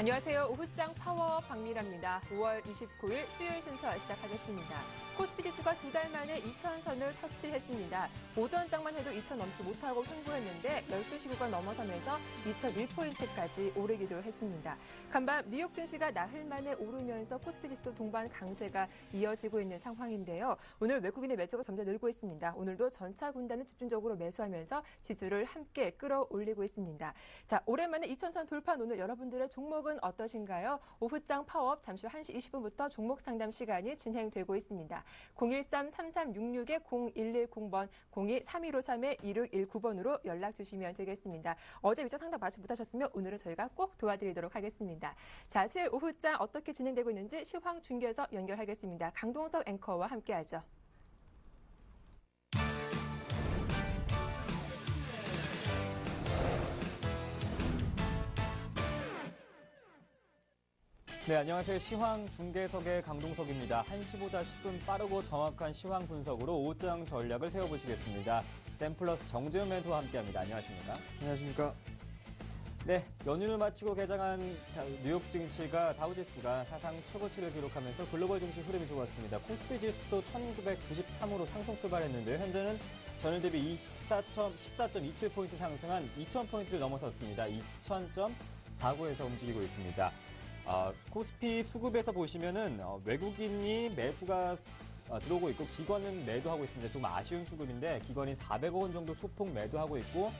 안녕하세요. 오후장 파워 박미라입니다. 5월 29일 수요일 순서 시작하겠습니다. 코스피 지수가 2달 만에 2,000선을 터치했습니다. 오전장만 해도 2,000 넘지 못하고 횡보했는데 12시 구간 넘어서면서 2,001포인트까지 오르기도 했습니다. 간밤 뉴욕 증시가 나흘 만에 오르면서 코스피 지수도 동반 강세가 이어지고 있는 상황인데요. 오늘 외국인의 매수가 점점 늘고 있습니다. 오늘도 전차 군단은 집중적으로 매수하면서 지수를 함께 끌어올리고 있습니다. 자, 오랜만에 2,000선 돌파한 오늘 여러분들의 종목은 어떠신가요? 오후장 파워업 잠시 후 1시 20분부터 종목 상담 시간이 진행되고 있습니다. 013-3366-0110번, 02-3153-2619번으로 연락 주시면 되겠습니다. 어제 미처 상담 받지 못하셨으면 오늘은 저희가 꼭 도와드리도록 하겠습니다. 자, 수요일 오후장 어떻게 진행되고 있는지 시황 중계에서 연결하겠습니다. 강동석 앵커와 함께하죠. 네, 안녕하세요. 시황 중계석의 강동석입니다. 1시보다 10분 빠르고 정확한 시황 분석으로 오후장 전략을 세워보시겠습니다. 샘플러스 정재훈 멘토와 함께합니다. 안녕하십니까? 안녕하십니까? 네, 연휴를 마치고 개장한 뉴욕 증시가 다우지수가 사상 최고치를 기록하면서 글로벌 증시 흐름이 좋았습니다. 코스피 지수도 1993으로 상승 출발했는데요. 현재는 전일 대비 14.27포인트 상승한 2000포인트를 넘어섰습니다. 2000.49에서 움직이고 있습니다. 코스피 수급에서 보시면은 외국인이 매수가 들어오고 있고 기관은 매도하고 있습니다. 조금 아쉬운 수급인데 기관이 400억 원 정도 소폭 매도하고 있고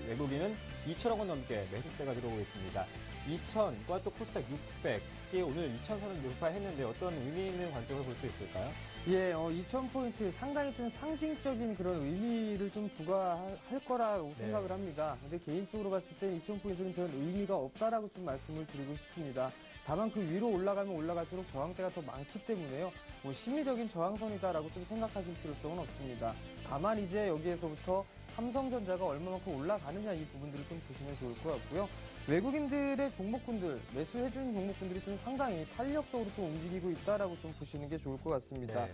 외국인은 2천억 원 넘게 매수세가 들어오고 있습니다. 2천과 또 코스닥 600, 특히 오늘 2천선을 돌파했는데 어떤 의미 있는 관점을 볼 수 있을까요? 예, 2000포인트 상당히 좀 상징적인 그런 의미를 좀 부과할 거라고 생각을 합니다. 근데 개인적으로 봤을 때 2000포인트는 별 의미가 없다라고 좀 말씀을 드리고 싶습니다. 다만 그 위로 올라가면 올라갈수록 저항대가 더 많기 때문에요. 심리적인 저항선이다라고 좀 생각하실 필요성은 없습니다. 다만 이제 여기에서부터 삼성전자가 얼마만큼 올라가느냐 이 부분들을 좀 보시면 좋을 것 같고요. 외국인들의 종목군들, 매수해주는 종목군들이 좀 상당히 탄력적으로 좀 움직이고 있다라고 좀 보시는 게 좋을 것 같습니다. 네.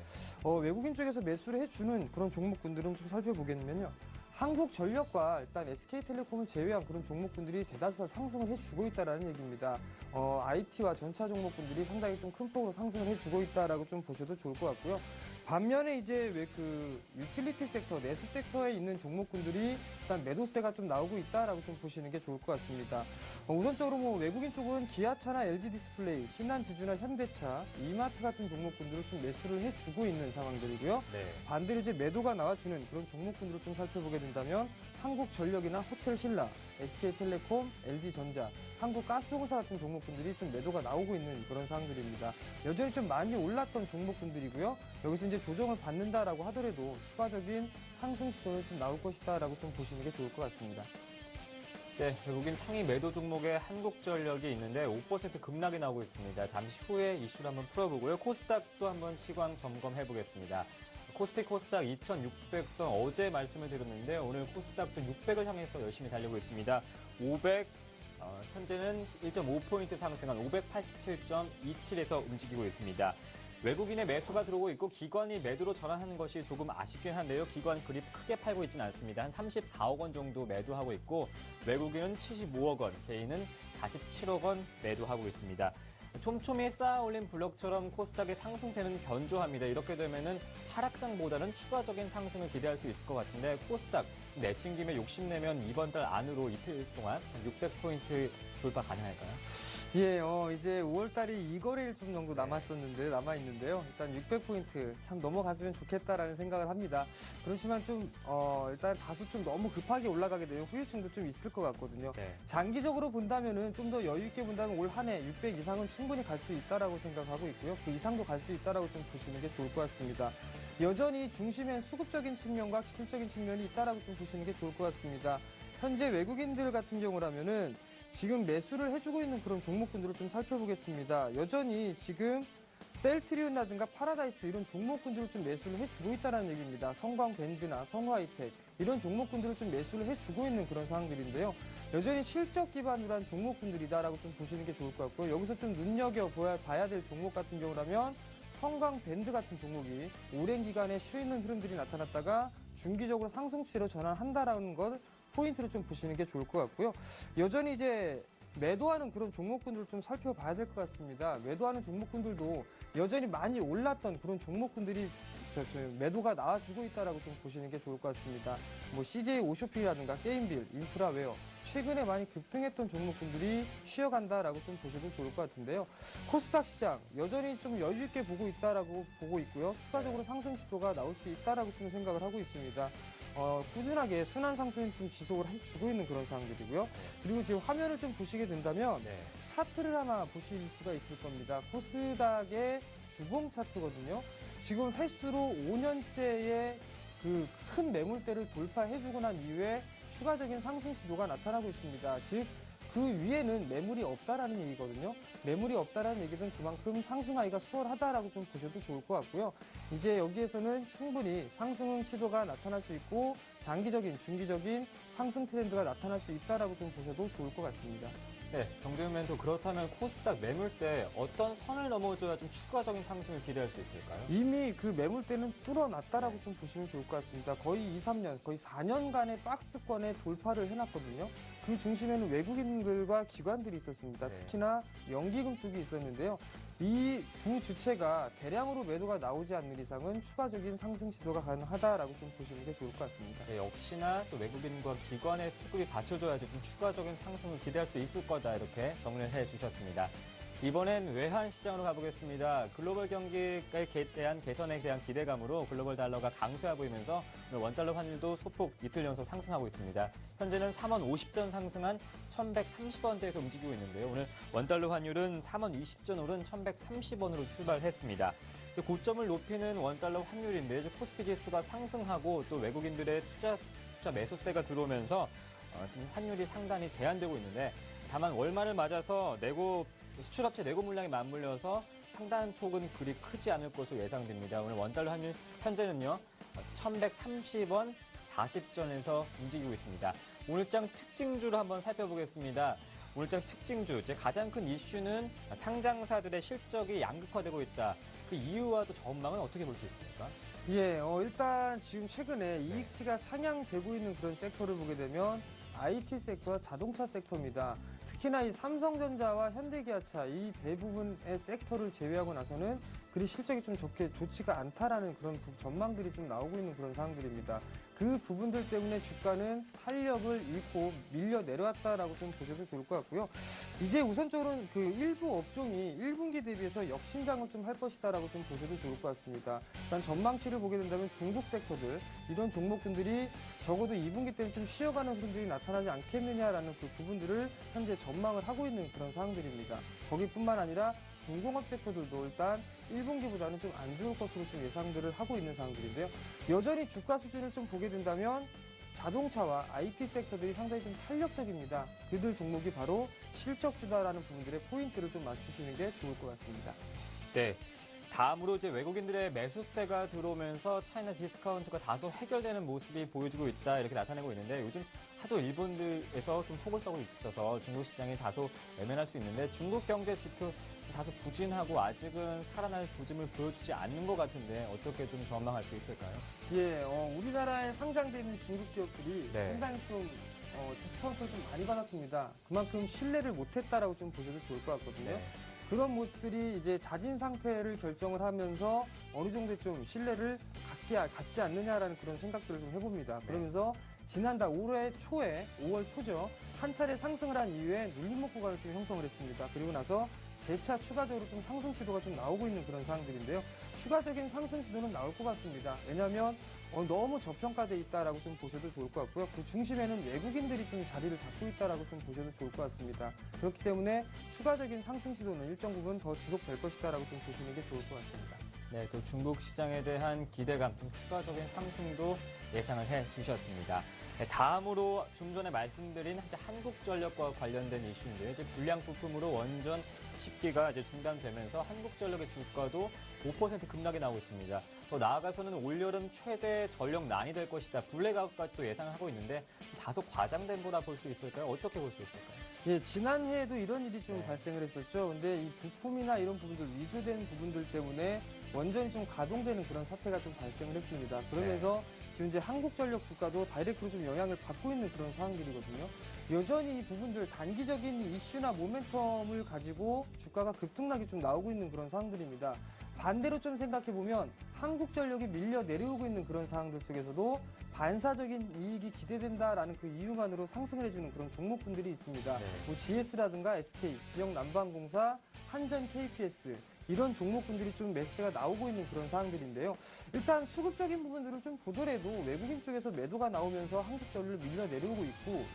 외국인 쪽에서 매수를 해주는 그런 종목군들은 좀 살펴보겠면요. 한국전력과 일단 SK텔레콤을 제외한 그런 종목군들이 대다수 상승을 해주고 있다는 얘기입니다. IT와 전차 종목군들이 상당히 좀 큰 폭으로 상승을 해주고 있다라고 좀 보셔도 좋을 것 같고요. 반면에 이제 왜 그 유틸리티 섹터, 내수 섹터에 있는 종목군들이 일단 매도세가 좀 나오고 있다라고 좀 보시는 게 좋을 것 같습니다. 우선적으로 외국인 쪽은 기아차나 LG 디스플레이, 신한지주나 현대차, 이마트 같은 종목군들을 좀 매수를 해주고 있는 상황들이고요. 네. 반대로 이제 매도가 나와주는 그런 종목군들을 좀 살펴보게 된다면 한국전력이나 호텔신라, SK텔레콤, LG전자, 한국가스공사 같은 종목군들이 좀 매도가 나오고 있는 그런 상황들입니다. 여전히 좀 많이 올랐던 종목군들이고요. 여기서 이제 조정을 받는다라고 하더라도 추가적인 상승 시도는 좀 나올 것이다라고 좀 보시는 게 좋을 것 같습니다. 네, 외국인 상위 매도 종목에 한국전력이 있는데 5% 급락이 나오고 있습니다. 잠시 후에 이슈를 한번 풀어보고요. 코스닥도 한번 시황 점검해 보겠습니다. 코스닥 2,600선 어제 말씀을 드렸는데 오늘 코스닥도 600을 향해서 열심히 달리고 있습니다. 500, 현재는 1.5포인트 상승한 587.27에서 움직이고 있습니다. 외국인의 매수가 들어오고 있고 기관이 매도로 전환하는 것이 조금 아쉽긴 한데요. 기관 그리 크게 팔고 있지는 않습니다. 한 34억 원 정도 매도하고 있고 외국인은 75억 원, 개인은 47억 원 매도하고 있습니다. 촘촘히 쌓아 올린 블럭처럼 코스닥의 상승세는 견조합니다. 이렇게 되면은 하락장보다는 추가적인 상승을 기대할 수 있을 것 같은데 코스닥 내친 김에 욕심내면 이번 달 안으로 이틀 동안 600포인트 돌파 가능할까요? 예, 이제 5월달이 2거래일 좀 정도 남아있는데요. 일단 600포인트 참 넘어갔으면 좋겠다라는 생각을 합니다. 그렇지만 좀, 일단 다소 좀 너무 급하게 올라가게 되면 후유증도 좀 있을 것 같거든요. 네. 장기적으로 본다면은 좀 더 여유있게 본다면 올 한 해 600 이상은 충분히 갈 수 있다라고 생각하고 있고요. 그 이상도 갈 수 있다라고 좀 보시는 게 좋을 것 같습니다. 여전히 중심엔 수급적인 측면과 기술적인 측면이 있다라고 좀 보시는 게 좋을 것 같습니다. 현재 외국인들 같은 경우라면은 지금 매수를 해주고 있는 그런 종목군들을 좀 살펴보겠습니다. 여전히 지금 셀트리온이라든가 파라다이스 이런 종목군들을 좀 매수를 해주고 있다는 얘기입니다. 성광밴드나 성화이텍 이런 종목군들을 좀 매수를 해주고 있는 그런 상황들인데요. 여전히 실적 기반으로 한 종목군들이다라고 좀 보시는 게 좋을 것 같고요. 여기서 좀 눈여겨봐야 될 종목 같은 경우라면 성광밴드 같은 종목이 오랜 기간에 쉬어있는 흐름들이 나타났다가 중기적으로 상승 추세로 전환한다라는 걸 포인트로 좀 보시는 게 좋을 것 같고요. 여전히 이제 매도하는 그런 종목군들을 좀 살펴봐야 될 것 같습니다. 매도하는 종목군들도 여전히 많이 올랐던 그런 종목군들이 매도가 나와주고 있다라고 좀 보시는 게 좋을 것 같습니다. 뭐 CJ 오쇼핑이라든가 게임빌, 인프라웨어 최근에 많이 급등했던 종목군들이 쉬어간다라고 좀 보셔도 좋을 것 같은데요. 코스닥 시장 여전히 좀 여유 있게 보고 있다라고 보고 있고요. 추가적으로 상승 시도가 나올 수 있다라고 좀 생각을 하고 있습니다. 꾸준하게 순환 상승 좀 지속을 해주고 있는 그런 상황들이고요. 그리고 지금 화면을 좀 보시게 된다면 차트를 하나 보실 수가 있을 겁니다. 코스닥의 주봉 차트거든요. 지금 횟수로 5년째의 그 큰 매물대를 돌파해주고 난 이후에 추가적인 상승 시도가 나타나고 있습니다. 즉, 그 위에는 매물이 없다라는 얘기거든요. 매물이 없다라는 얘기는 그만큼 상승하기가 수월하다라고 좀 보셔도 좋을 것 같고요. 이제 여기에서는 충분히 상승 시도가 나타날 수 있고 장기적인, 중기적인 상승 트렌드가 나타날 수 있다라고 좀 보셔도 좋을 것 같습니다. 네, 정재훈 멘토, 그렇다면 코스닥 매물대 어떤 선을 넘어줘야 좀 추가적인 상승을 기대할 수 있을까요? 이미 그 매물대는 뚫어놨다라고 좀 보시면 좋을 것 같습니다. 거의 2, 3년, 거의 4년간의 박스권에 돌파를 해놨거든요. 그 중심에는 외국인들과 기관들이 있었습니다. 특히나 연기금 쪽이 있었는데요. 이 두 주체가 대량으로 매도가 나오지 않는 이상은 추가적인 상승 시도가 가능하다라고 좀 보시는 게 좋을 것 같습니다. 네, 역시나 또 외국인과 기관의 수급이 받쳐줘야지 좀 추가적인 상승을 기대할 수 있을 거다, 이렇게 정리를 해주셨습니다. 이번엔 외환 시장으로 가보겠습니다. 글로벌 경기에 대한 개선에 대한 기대감으로 글로벌 달러가 강세해 보이면서 오늘 원달러 환율도 소폭 이틀 연속 상승하고 있습니다. 현재는 3원 50전 상승한 1130원대에서 움직이고 있는데요. 오늘 원달러 환율은 3원 20전 오른 1130원으로 출발했습니다. 고점을 높이는 원달러 환율인데 이제 코스피 지수가 상승하고 또 외국인들의 투자 매수세가 들어오면서 좀 환율이 상당히 제한되고 있는데, 다만 월말을 맞아서 수출업체 내고 물량이 맞물려서 상당 폭은 그리 크지 않을 것으로 예상됩니다. 오늘 원달러 환율 현재는요 1130원 40전에서 움직이고 있습니다. 오늘장 특징주를 한번 살펴보겠습니다. 오늘장 특징주, 가장 큰 이슈는 상장사들의 실적이 양극화되고 있다. 그 이유와 또 전망은 어떻게 볼 수 있습니까? 예, 일단 지금 최근에 이익치가 상향되고 있는 그런 섹터를 보게 되면 IT 섹터와 자동차 섹터입니다. 특히나 이 삼성전자와 현대기아차 이 대부분의 섹터를 제외하고 나서는 그리 실적이 좀 좋지가 않다라는 그런 전망들이 좀 나오고 있는 그런 상황들입니다. 그 부분들 때문에 주가는 탄력을 잃고 밀려 내려왔다라고 좀 보셔도 좋을 것 같고요. 이제 우선적으로는 그 일부 업종이 1분기 대비해서 역신장을 좀 할 것이다라고 좀 보셔도 좋을 것 같습니다. 일단 전망치를 보게 된다면 중국 섹터들 이런 종목군들이 적어도 2분기 때는 좀 쉬어가는 흐름들이 나타나지 않겠느냐라는 그 부분들을 현재 전망을 하고 있는 그런 상황들입니다. 거기뿐만 아니라 중공업 섹터들도 일단 1분기보다는 좀 안 좋을 것으로 좀 예상들을 하고 있는 상황들인데요. 여전히 주가 수준을 좀 보게 된다면 자동차와 IT 섹터들이 상당히 좀 탄력적입니다. 그들 종목이 바로 실적주다라는 부분들의 포인트를 좀 맞추시는 게 좋을 것 같습니다. 네. 다음으로 이제 외국인들의 매수세가 들어오면서 차이나 디스카운트가 다소 해결되는 모습이 보여지고 있다, 이렇게 나타내고 있는데, 요즘 하도 일본들에서 좀 속을 썩고 있어서 중국 시장이 다소 외면할 수 있는데, 중국 경제 지표 다소 부진하고 아직은 살아날 조짐을 보여주지 않는 것 같은데 어떻게 좀 전망할 수 있을까요? 예, 우리나라에 상장되어 있는 중국 기업들이 상당히 좀 디스카운트를 좀 많이 받았습니다. 그만큼 신뢰를 못했다라고 좀 보셔도 좋을 것 같거든요. 그런 모습들이 이제 자진 상폐를 결정을 하면서 어느 정도 좀 신뢰를 갖지 않느냐라는 그런 생각들을 좀 해봅니다. 그러면서 지난달 올해 초에 5월 초죠. 한 차례 상승을 한 이후에 눌림목 구간을 좀 형성을 했습니다. 그리고 나서 재차 추가적으로 좀 상승 시도가 좀 나오고 있는 그런 상황들인데요. 추가적인 상승 시도는 나올 것 같습니다. 왜냐하면 너무 저평가돼 있다라고 좀 보셔도 좋을 것 같고요. 그 중심에는 외국인들이 좀 자리를 잡고 있다라고 좀 보셔도 좋을 것 같습니다. 그렇기 때문에 추가적인 상승 시도는 일정 부분 더 지속될 것이다라고 좀 보시는 게 좋을 것 같습니다. 네, 또 중국 시장에 대한 기대감, 좀 추가적인 상승도 예상을 해 주셨습니다. 네, 다음으로 좀 전에 말씀드린 이제 한국전력과 관련된 이슈인데요. 이제 불량 부품으로 원전 10기가 이제 중단되면서 한국전력의 주가도 5% 급락이 나오고 있습니다. 더 나아가서는 올여름 최대 전력난이 될 것이다. 블랙아웃까지도 예상하고 있는데 다소 과장된 거라 볼 수 있을까요? 어떻게 볼 수 있을까요? 예, 지난해에도 이런 일이 좀 발생을 했었죠. 근데 이 부품이나 이런 부분들, 위조된 부분들 때문에 원전이 좀 가동되는 그런 사태가 좀 발생을 했습니다. 그러면서 지금 이제 한국전력 주가도 다이렉트로 좀 영향을 받고 있는 그런 상황들이거든요. 여전히 이 부분들 단기적인 이슈나 모멘텀을 가지고 주가가 급등락이 좀 나오고 있는 그런 상황들입니다. 반대로 좀 생각해보면 한국전력이 밀려 내려오고 있는 그런 상황들 속에서도 반사적인 이익이 기대된다라는 그 이유만으로 상승을 해주는 그런 종목군들이 있습니다. 네. 뭐 GS라든가 SK, 지역난방공사, 한전, KPS 이런 종목군들이 좀 매수세가 나오고 있는 그런 상황들인데요. 일단 수급적인 부분들을 좀 보더라도 외국인 쪽에서 매도가 나오면서 한국전력을 밀려 내려오고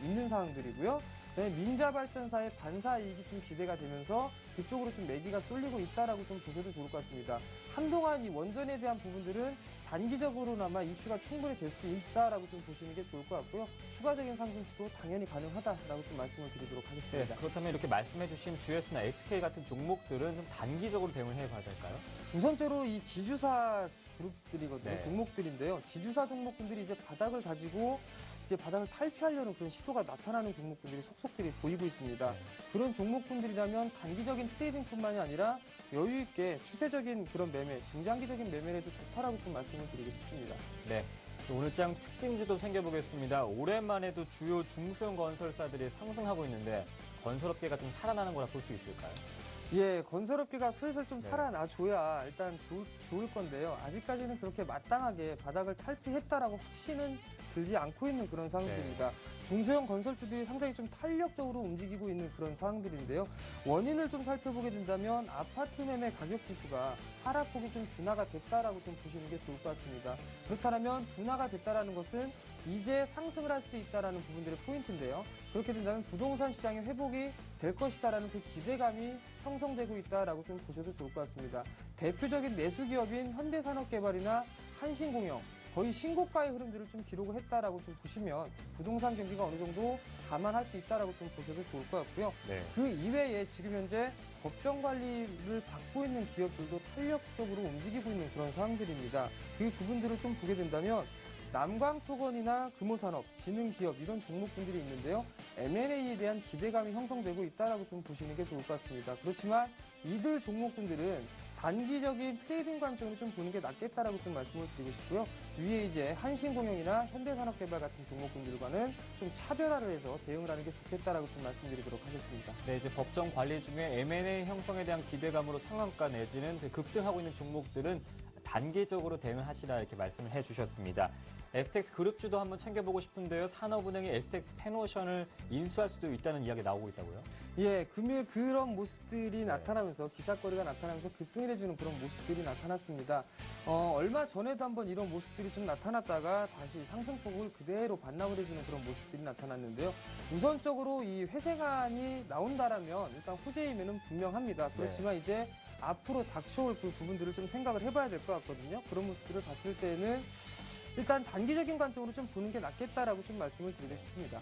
있는 상황들이고요. 민자발전사의 반사 이익이 좀 기대가 되면서 그쪽으로 좀 매기가 쏠리고 있다라고 좀 보셔도 좋을 것 같습니다. 한동안 이 원전에 대한 부분들은 단기적으로나마 이슈가 충분히 될 수 있다라고 좀 보시는 게 좋을 것 같고요. 추가적인 상승 시도 당연히 가능하다라고 좀 말씀을 드리도록 네, 하겠습니다. 그렇다면 이렇게 말씀해주신 GS나 SK 같은 종목들은 좀 단기적으로 대응을 해봐야 될까요? 우선적으로 이 지주사 그룹들이거든요. 네. 종목들인데요. 지주사 종목군들이 이제 바닥을 가지고 이제 바닥을 탈피하려는 그런 시도가 나타나는 종목군들이 속속들이 보이고 있습니다. 네. 그런 종목군들이라면 단기적인 트레이딩뿐만이 아니라 여유 있게 추세적인 그런 매매, 중장기적인 매매에도 좋다라고 좀 말씀을 드리고 싶습니다. 네. 오늘장 특징주도 챙겨보겠습니다. 오랜만에도 주요 중소형 건설사들이 상승하고 있는데 건설업계가 좀 살아나는 거라 볼 수 있을까요? 예, 건설업계가 슬슬 좀 네. 살아나줘야 일단 좋을 건데요. 아직까지는 그렇게 마땅하게 바닥을 탈피했다라고 확신은 들지 않고 있는 그런 상황들입니다. 중소형 건설주들이 상당히 좀 탄력적으로 움직이고 있는 그런 상황들인데요. 원인을 좀 살펴보게 된다면 아파트 매매 가격 지수가 하락폭이 좀 둔화가 됐다라고 좀 보시는 게 좋을 것 같습니다. 그렇다면 둔화가 됐다라는 것은 이제 상승을 할 수 있다라는 부분들의 포인트인데요. 그렇게 된다면 부동산 시장의 회복이 될 것이다라는 그 기대감이 형성되고 있다라고 좀 보셔도 좋을 것 같습니다. 대표적인 내수 기업인 현대산업개발이나 한신공영 거의 신고가의 흐름들을 좀 기록을 했다라고 좀 보시면 부동산 경기가 어느 정도 감안할 수 있다라고 좀 보셔도 좋을 것 같고요. 네. 그 이외에 지금 현재 법정 관리를 받고 있는 기업들도 탄력적으로 움직이고 있는 그런 상황들입니다. 그 부분들을 좀 보게 된다면 남광토건이나 금호산업, 지능기업 이런 종목군들이 있는데요. M&A에 대한 기대감이 형성되고 있다라고 좀 보시는 게 좋을 것 같습니다. 그렇지만 이들 종목군들은 단기적인 트레이딩 관점으로 좀 보는 게 낫겠다라고 좀 말씀을 드리고 싶고요. 위에 이제 한신공영이나 현대산업개발 같은 종목군들과는 좀 차별화를 해서 대응을 하는 게 좋겠다라고 좀 말씀드리도록 하겠습니다. 네, 이제 법정 관리 중에 M&A 형성에 대한 기대감으로 상한가 내지는 이제 급등하고 있는 종목들은 단기적으로 대응을 하시라 이렇게 말씀을 해주셨습니다. STX 그룹주도 한번 챙겨보고 싶은데요. 산업은행이 STX 페노션을 인수할 수도 있다는 이야기 나오고 있다고요? 예, 금일 그런 모습들이 나타나면서 기사거리가 나타나면서 급등을 해주는 그런 모습들이 나타났습니다. 얼마 전에도 한번 이런 모습들이 좀 나타났다가 다시 상승폭을 그대로 반납을 해주는 그런 모습들이 나타났는데요. 우선적으로 이 회생안이 나온다라면 일단 호재임에는 분명합니다. 그렇지만 이제 앞으로 닥쳐올 그 부분들을 좀 생각을 해봐야 될 것 같거든요. 그런 모습들을 봤을 때는 일단 단기적인 관점으로 좀 보는 게 낫겠다라고 좀 말씀을 드리고 싶습니다.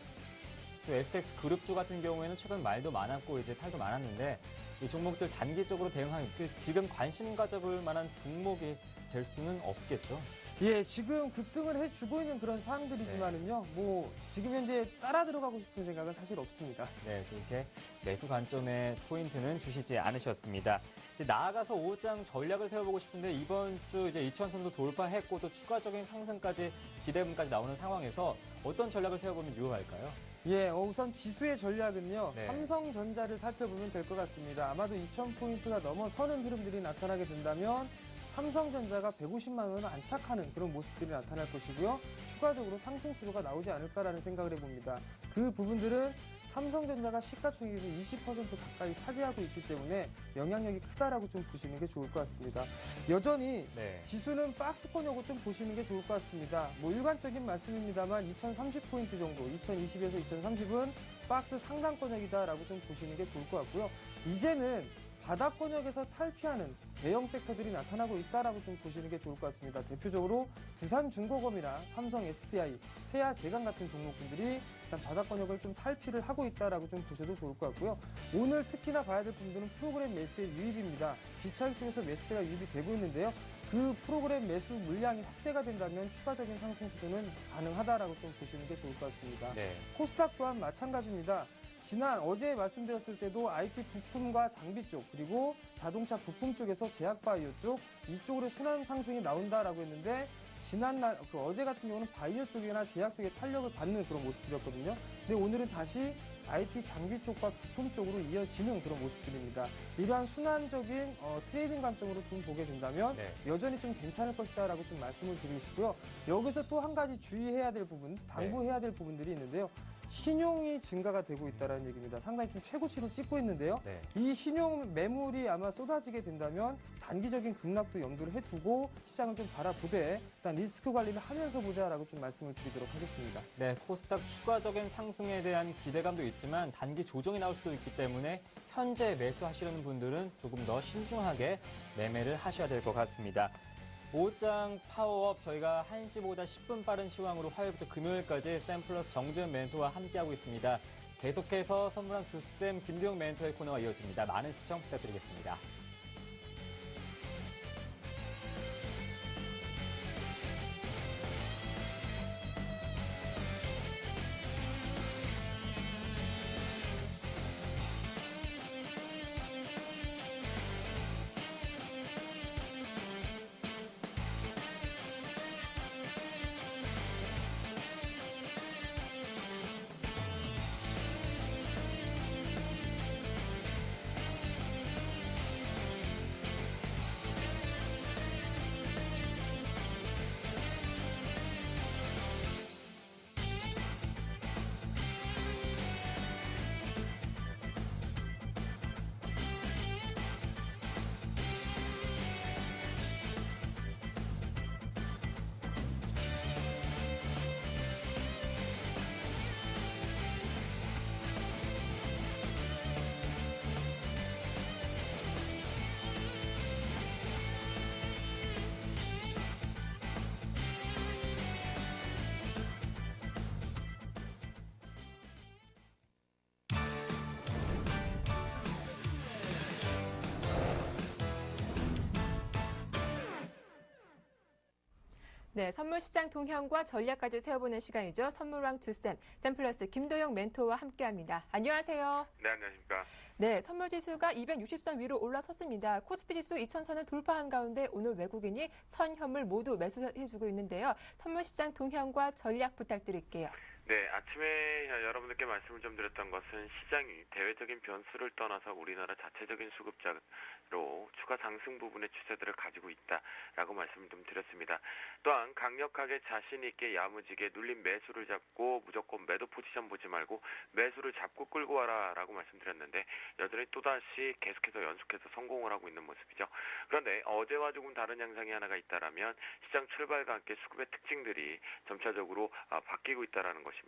또 STX 그룹주 같은 경우에는 최근 말도 많았고 이제 탈도 많았는데 이 종목들 단기적으로 대응하는 지금 관심 가져볼 만한 종목이 될 수는 없겠죠. 예, 지금 급등을 해주고 있는 그런 상황들이지만은요, 뭐 지금 현재 따라 들어가고 싶은 생각은 사실 없습니다. 네, 그렇게 매수 관점의 포인트는 주시지 않으셨습니다. 이제 나아가서 5장 전략을 세워보고 싶은데 이번 주 이제 2,000선도 돌파했고 또 추가적인 상승까지 기대감까지 나오는 상황에서 어떤 전략을 세워보면 유효할까요? 예, 우선 지수의 전략은요, 네. 삼성전자를 살펴보면 될 것 같습니다. 아마도 2,000포인트가 넘어서는 흐름들이 나타나게 된다면 삼성전자가 150만 원을 안착하는 그런 모습들이 나타날 것이고요. 추가적으로 상승 시도가 나오지 않을까라는 생각을 해봅니다. 그 부분들은 삼성전자가 시가총액에서 20% 가까이 차지하고 있기 때문에 영향력이 크다라고 좀 보시는 게 좋을 것 같습니다. 여전히 네. 지수는 박스권이라고 좀 보시는 게 좋을 것 같습니다. 뭐 일관적인 말씀입니다만 2030포인트 정도, 2020에서 2030은 박스 상단권역이다라고 좀 보시는 게 좋을 것 같고요. 이제는 바닥권역에서 탈피하는 대형 섹터들이 나타나고 있다라고 좀 보시는 게 좋을 것 같습니다. 대표적으로 두산중공업이나 삼성 SDI, 세아제강 같은 종목군들이 일단 바닥권역을 좀 탈피를 하고 있다라고 좀 보셔도 좋을 것 같고요. 오늘 특히나 봐야 될 부분들은 프로그램 매수의 유입입니다. G차익 쪽에서 매수세가 유입이 되고 있는데요. 그 프로그램 매수 물량이 확대가 된다면 추가적인 상승 시도는 가능하다라고 좀 보시는 게 좋을 것 같습니다. 네. 코스닥 또한 마찬가지입니다. 어제 말씀드렸을 때도 IT 부품과 장비 쪽, 그리고 자동차 부품 쪽에서 제약바이오 쪽, 이쪽으로 순환 상승이 나온다라고 했는데 지난날 어제 같은 경우는 바이오 쪽이나 제약 쪽에 탄력을 받는 그런 모습들이었거든요. 근데 오늘은 다시 IT 장비 쪽과 부품 쪽으로 이어지는 그런 모습들입니다. 이러한 순환적인 트레이딩 관점으로 좀 보게 된다면 네. 여전히 좀 괜찮을 것이다라고 좀 말씀을 드리고 싶고요. 여기서 또 한 가지 주의해야 될 부분, 당부해야 될 부분들이 있는데요. 신용이 증가가 되고 있다는 얘기입니다. 상당히 좀 최고치로 찍고 있는데요. 네. 이 신용 매물이 아마 쏟아지게 된다면 단기적인 급락도 염두를 해두고 시장을 좀 바라보되 일단 리스크 관리를 하면서 보자라고 좀 말씀을 드리도록 하겠습니다. 네, 코스닥 추가적인 상승에 대한 기대감도 있지만 단기 조정이 나올 수도 있기 때문에 현재 매수하시려는 분들은 조금 더 신중하게 매매를 하셔야 될 것 같습니다. 오장 파워업 저희가 1시보다 10분 빠른 시황으로 화요일부터 금요일까지 샘플러스 정재현 멘토와 함께하고 있습니다. 계속해서 선물왕 주쌤 김도영 멘토의 코너가 이어집니다. 많은 시청 부탁드리겠습니다. 네, 선물 시장 동향과 전략까지 세워보는 시간이죠. 선물왕 주쌤, 샘플러스 김도영 멘토와 함께합니다. 안녕하세요. 네, 안녕하십니까. 네, 선물 지수가 260선 위로 올라섰습니다. 코스피 지수 2000선을 돌파한 가운데 오늘 외국인이 선혐을 모두 매수해주고 있는데요. 선물 시장 동향과 전략 부탁드릴게요. 네, 아침에 여러분들께 말씀을 좀 드렸던 것은 시장이 대외적인 변수를 떠나서 우리나라 자체적인 수급자로 추가 상승 부분의 추세들을 가지고 있다라고 말씀을 좀 드렸습니다. 또한 강력하게 자신 있게 야무지게 눌린 매수를 잡고 무조건 매도 포지션 보지 말고 매수를 잡고 끌고 와라라고 말씀드렸는데 여전히 또다시 계속해서 연속해서 성공을 하고 있는 모습이죠. 그런데 어제와 조금 다른 양상이 하나가 있다라면 시장 출발과 함께 수급의 특징들이 점차적으로 바뀌고 있다라는 것입니다.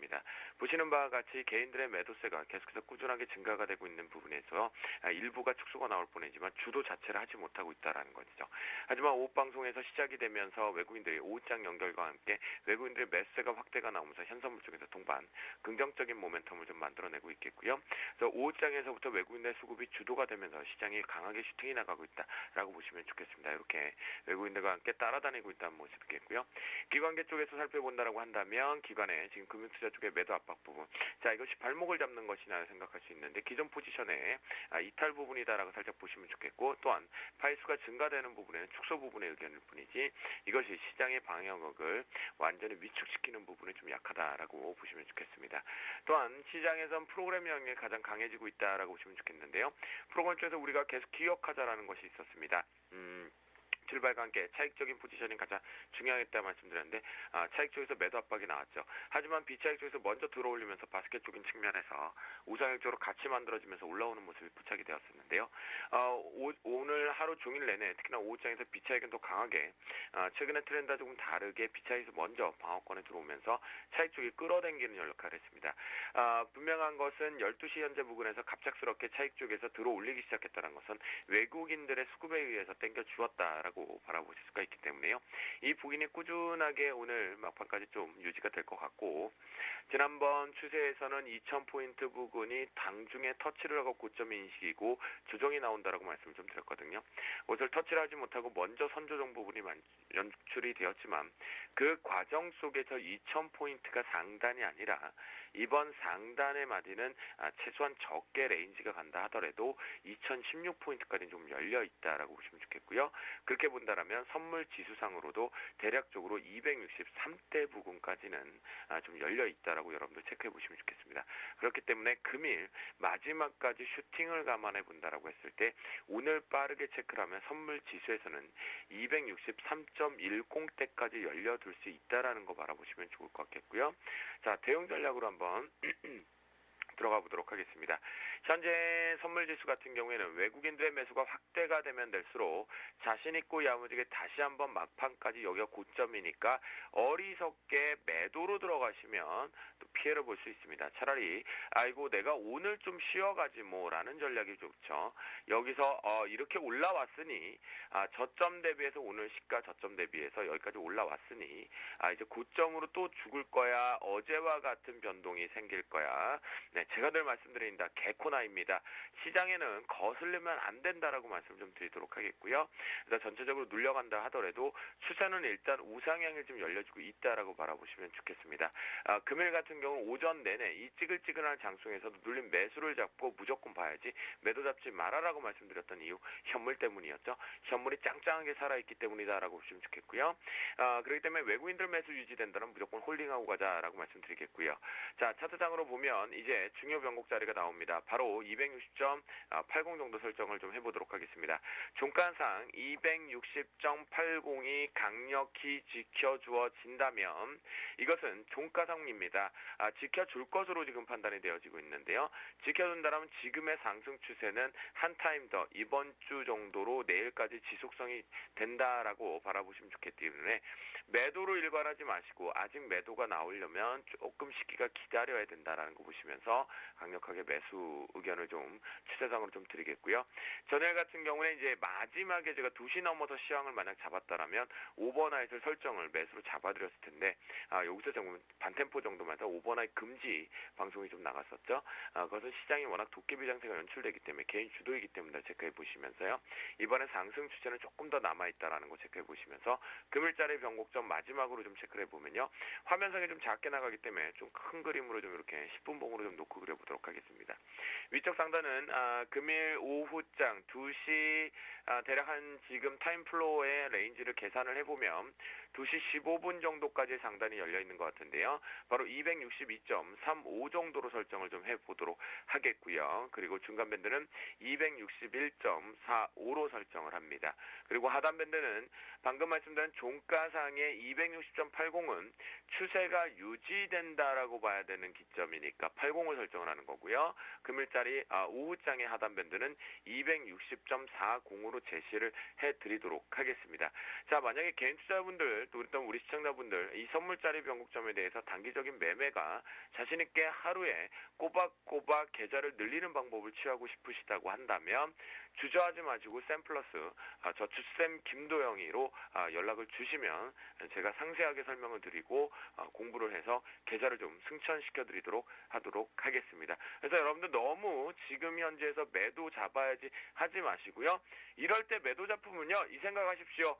보시는 바와 같이 개인들의 매도세가 계속해서 꾸준하게 증가가 되고 있는 부분에서 일부가 축소가 나올 뻔했지만 주도 자체를 하지 못하고 있다라는 것이죠. 하지만 오후 방송에서 시작이 되면서 외국인들이 오후장 연결과 함께 외국인들의 매수세가 확대가 나오면서 현선물 쪽에서 동반 긍정적인 모멘텀을 좀 만들어내고 있겠고요. 그래서 오후장에서부터 외국인의 수급이 주도가 되면서 시장이 강하게 슈팅이 나가고 있다라고 보시면 좋겠습니다. 이렇게 외국인들과 함께 따라다니고 있다는 모습이겠고요. 기관계 쪽에서 살펴본다라고 한다면 기관의 지금 금융투자 쪽의 매도 압박 부분. 자, 이것이 발목을 잡는 것이냐 생각할 수 있는데 기존 포지션의 이탈 부분이다라고 살짝 보시면 좋겠고 또한 파이수가 증가되는 부분에는 축소 부분의 의견일 뿐이지 이것이 시장의 방향을 완전히 위축시키는 부분이 좀 약하다라고 보시면 좋겠습니다. 또한 시장에선 프로그램 영역이 가장 강해지고 있다라고 보시면 좋겠는데요. 프로그램 쪽에서 우리가 계속 기억하자라는 것이 있었습니다. 출발과 함께 차익적인 포지셔닝 가장 중요하겠다 말씀드렸는데 차익 쪽에서 매도 압박이 나왔죠. 하지만 비차익 쪽에서 먼저 들어올리면서 바스켓 쪽인 측면에서 우상향 쪽으로 같이 만들어지면서 올라오는 모습이 포착이 되었었는데요. 오늘 하루 종일 내내 특히나 오후장에서 비차익은 더 강하게 최근의 트렌드와 조금 다르게 비차익에서 먼저 방어권에 들어오면서 차익 쪽이 끌어당기는 역할을 했습니다. 분명한 것은 12시 현재 부근에서 갑작스럽게 차익 쪽에서 들어올리기 시작했다는 것은 외국인들의 수급에 의해서 땡겨 주었다라고 바라보실 수가 있기 때문에요. 이 부인이 꾸준하게 오늘 막판까지 좀 유지가 될 것 같고 지난번 추세에서는 2000포인트 부근이 당중에 터치를 하고 고점 인식이고 조정이 나온다라고 말씀을 좀 드렸거든요. 옷을 터치를 하지 못하고 먼저 선조정 부분이 연출이 되었지만 그 과정 속에서 2000포인트가 상단이 아니라 이번 상단의 마디는 최소한 적게 레인지가 간다 하더라도 2016포인트까지는 좀 열려 있다라고 보시면 좋겠고요. 그렇게 본다라면 선물 지수상으로도 대략적으로 263대 부근까지는 좀 열려 있다라고 여러분들 체크해 보시면 좋겠습니다. 그렇기 때문에 금일 마지막까지 슈팅을 감안해 본다라고 했을 때 오늘 빠르게 체크를 하면 선물 지수에서는 263.10대까지 열려둘 수 있다라는 거 바라보시면 좋을 것 같겠고요. 자, 대응 전략으로 한번 들어가 보도록 하겠습니다. 현재 선물지수 같은 경우에는 외국인들의 매수가 확대가 되면 될수록 자신있고 야무지게 다시 한번 막판까지 여기가 고점이니까 어리석게 매도로 들어가시면 또 피해를 볼 수 있습니다. 차라리 아이고 내가 오늘 좀 쉬어가지 뭐라는 전략이 좋죠. 여기서 이렇게 올라왔으니 저점 대비해서 오늘 시가 저점 대비해서 여기까지 올라왔으니 이제 고점으로 또 죽을 거야. 어제와 같은 변동이 생길 거야. 네, 제가 늘 말씀드립니다. 개코나입니다. 시장에는 거슬리면 안 된다라고 말씀 좀 드리도록 하겠고요. 그래서 전체적으로 눌려간다 하더라도 추세는 일단 우상향을 좀 열려주고 있다라고 바라보시면 좋겠습니다. 금일 같은 경우는 오전 내내 이 찌글찌글한 장중에서도 눌린 매수를 잡고 무조건 봐야지 매도 잡지 말아라고 말씀드렸던 이유 현물 때문이었죠. 현물이 짱짱하게 살아있기 때문이다라고 보시면 좋겠고요. 그렇기 때문에 외국인들 매수 유지된다면 무조건 홀딩하고 가자라고 말씀드리겠고요. 자, 차트장으로 보면 이제 중요 변곡 자리가 나옵니다. 바로 260.80 정도 설정을 좀 해보도록 하겠습니다. 종가상 260.80이 강력히 지켜주어진다면 이것은 종가상입니다. 지켜줄 것으로 지금 판단이 되어지고 있는데요. 지켜준다면 지금의 상승 추세는 한 타임 더 이번 주 정도로 내일까지 지속성이 된다라고 바라보시면 좋겠기 때문에 매도로 일관하지 마시고 아직 매도가 나오려면 조금 시기가 기다려야 된다라는 거 보시면서 강력하게 매수 의견을 좀 추세상으로 좀 드리겠고요. 전일 같은 경우는 이제 마지막에 제가 2시 넘어서 시황을 만약 잡았다라면 오버나잇을 설정을 매수로 잡아드렸을 텐데 여기서 정말 반템포 정도만 해서 오버나잇 금지 방송이 좀 나갔었죠. 그것은 시장이 워낙 도깨비 장세가 연출되기 때문에 개인 주도이기 때문에 체크해 보시면서요. 이번에 상승 추세는 조금 더 남아있다라는 거 체크해 보시면서 금일자리 변곡점 마지막으로 좀 체크를 해보면요. 화면상에 좀 작게 나가기 때문에 좀 큰 그림으로 좀 이렇게 10분 봉으로 좀 놓고 그려보도록 하겠습니다. 위쪽 상단은 금일 오후장 2시 대략 한 지금 타임플로어의 레인지를 계산을 해보면 2시 15분 정도까지 상단이 열려있는 것 같은데요. 바로 262.35 정도로 설정을 좀 해보도록 하겠고요. 그리고 중간 밴드는 261.45로 설정을 합니다. 그리고 하단 밴드는 방금 말씀드린 종가상의 260.80은 추세가 유지된다라고 봐야 되는 기점이니까 80을 설정을 하는 거고요. 금일자리 오후장의 하단 밴드는 260.40으로 제시를 해드리도록 하겠습니다. 자, 만약에 개인 투자분들 또 우리 시청자분들 이 선물자리 변곡점에 대해서 단기적인 매매가 자신있게 하루에 꼬박꼬박 계좌를 늘리는 방법을 취하고 싶으시다고 한다면 주저하지 마시고 샘플러스 저축쌤 김도영이로 연락을 주시면 제가 상세하게 설명을 드리고 공부를 해서 계좌를 좀 승천시켜 드리도록 하도록 하겠습니다. 그래서 여러분들 너무 지금 현재에서 매도 잡아야지 하지 마시고요. 이럴 때 매도 잡으면요 이 생각하십시오.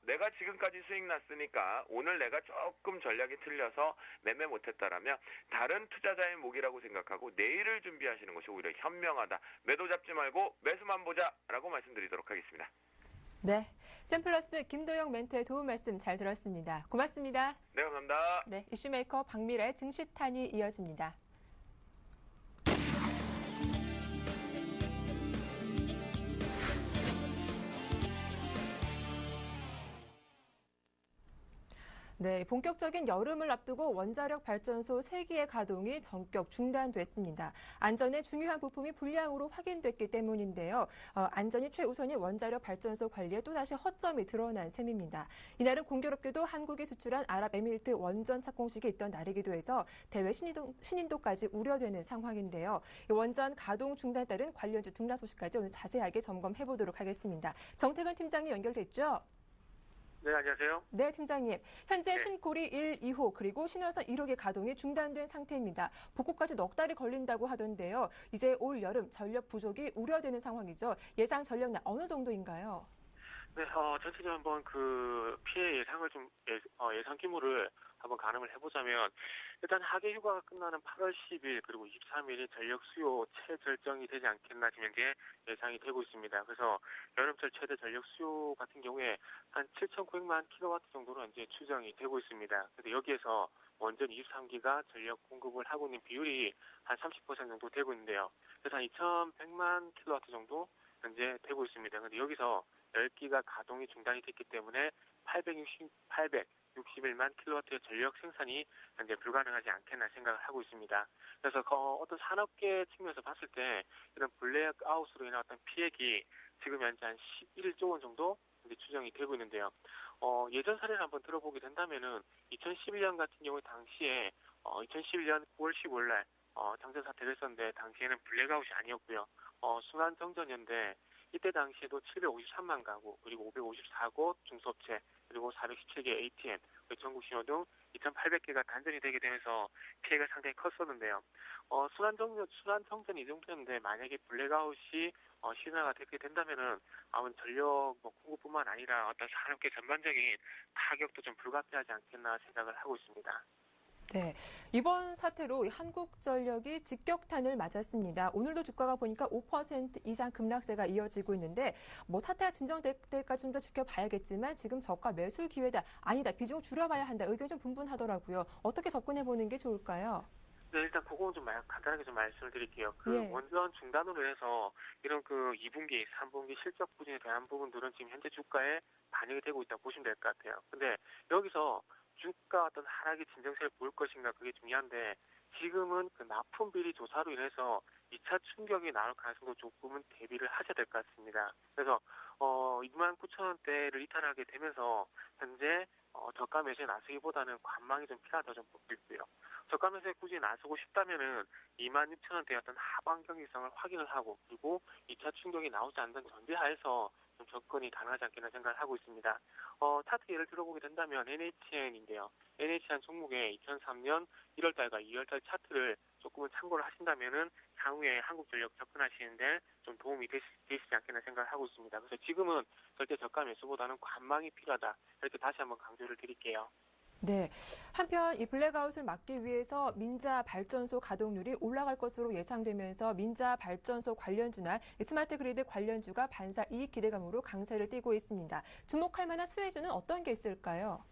내가 지금까지 수익 났으니까 오늘 내가 조금 전략이 틀려서 매매 못했다라면 다른 투자자의 목이라고 생각하고 내일을 준비하시는 것이 오히려 현명하다. 매도 잡지 말고 매수만 보자라고 말씀드리도록 하겠습니다. 네, 샘플러스 김도영 멘토의 도움 말씀 잘 들었습니다. 고맙습니다. 네, 감사합니다. 네, 이슈메이커 박미라의 증시탄이 이어집니다. 네, 본격적인 여름을 앞두고 원자력 발전소 3기의 가동이 전격 중단됐습니다. 안전에 중요한 부품이 불량으로 확인됐기 때문인데요. 안전이 최우선인 원자력 발전소 관리에 또다시 허점이 드러난 셈입니다. 이날은 공교롭게도 한국이 수출한 아랍에미리트 원전 착공식이 있던 날이기도 해서 대외 신인도까지 우려되는 상황인데요. 원전 가동 중단에 따른 관련주 등락 소식까지 오늘 자세하게 점검해보도록 하겠습니다. 정태근 팀장님 연결됐죠? 네, 안녕하세요. 네, 팀장님. 현재 신고리 1, 2호 그리고 신월선 1호기 가동이 중단된 상태입니다. 복구까지 넉 달이 걸린다고 하던데요. 이제 올 여름 전력 부족이 우려되는 상황이죠. 예상 전력량 어느 정도인가요? 네, 전체적으로 한번 그 피해 예상을 예상 규모를 한번 가늠을 해보자면, 일단 하계 휴가가 끝나는 8월 10일 그리고 23일이 전력 수요 최절정이 되지 않겠나 지금 현재 예상이 되고 있습니다. 그래서 여름철 최대 전력 수요 같은 경우에 한 7,900만 킬로와트 정도로 현재 추정이 되고 있습니다. 근데 여기에서 원전 23기가 전력 공급을 하고 있는 비율이 한 30% 정도 되고 있는데요. 그래서 한 2,100만 킬로와트 정도 현재 되고 있습니다. 근데 여기서 10기가 가동이 중단이 됐기 때문에 861만 킬로와트의 전력 생산이 현재 불가능하지 않겠나 생각을 하고 있습니다. 그래서 어떤 산업계 측면에서 봤을 때 이런 블랙아웃으로 인한 어떤 피해액이 지금 현재 한 11조 원 정도 이제 추정이 되고 있는데요. 예전 사례를 한번 들어보게 된다면은 2011년 같은 경우에 당시에 2011년 9월 15일 날 정전 사태가 있었는데 당시에는 블랙아웃이 아니었고요. 순환 정전이었는데 이때 당시에도 753만 가구, 그리고 554곳 중소업체, 그리고 417개 ATM, 전국 신호등 2,800개가 단전이 되게 되면서 피해가 상당히 컸었는데요. 순환 정전이 이 정도였는데 만약에 블랙아웃이 시나가 되게 된다면은 아마 전력 공급뿐만 아니라 어떤 산업계 전반적인 타격도 좀 불가피하지 않겠나 생각을 하고 있습니다. 네, 이번 사태로 한국전력이 직격탄을 맞았습니다. 오늘도 주가가 보니까 5% 이상 급락세가 이어지고 있는데 사태가 진정될 때까지 좀 더 지켜봐야겠지만 지금 저가 매수 기회다, 아니다, 비중 줄여봐야 한다, 의견이 좀 분분하더라고요. 어떻게 접근해보는 게 좋을까요? 네, 일단 그거는 좀 간단하게 좀 말씀을 드릴게요. 예. 원전 중단으로 해서 이런 2분기, 3분기 실적 부진에 대한 부분들은 지금 현재 주가에 반영이 되고 있다고 보시면 될 것 같아요. 근데 여기서 주가 어떤 하락의 진정세를 보일 것인가, 그게 중요한데, 지금은 그 납품 비리 조사로 인해서 2차 충격이 나올 가능성도 조금은 대비를 하셔야 될 것 같습니다. 그래서 29,000원대를 이탈하게 되면서 현재 저가 매수에 나서기보다는 관망이 좀 필요하다 좀 보고 있고요. 저가 매수에 굳이 나서고 싶다면은 26,000원대의 어떤 하방 경직성을 확인을 하고, 그리고 2차 충격이 나오지 않는 전제하에서 좀 접근이 가능하지 않겠나 생각을 하고 있습니다. 차트 예를 들어보게 된다면 NHN인데요. NHN 종목의 2003년 1월달과 2월달 차트를 조금은 참고를 하신다면은 향후에 한국전력 접근하시는데 좀 도움이 되시지 않겠나 생각을 하고 있습니다. 그래서 지금은 절대 저가 매수보다는 관망이 필요하다, 이렇게 다시 한번 강조를 드릴게요. 네. 한편 이 블랙아웃을 막기 위해서 민자 발전소 가동률이 올라갈 것으로 예상되면서 민자 발전소 관련주나 스마트 그리드 관련주가 반사 이익 기대감으로 강세를 띠고 있습니다. 주목할 만한 수혜주는 어떤 게 있을까요?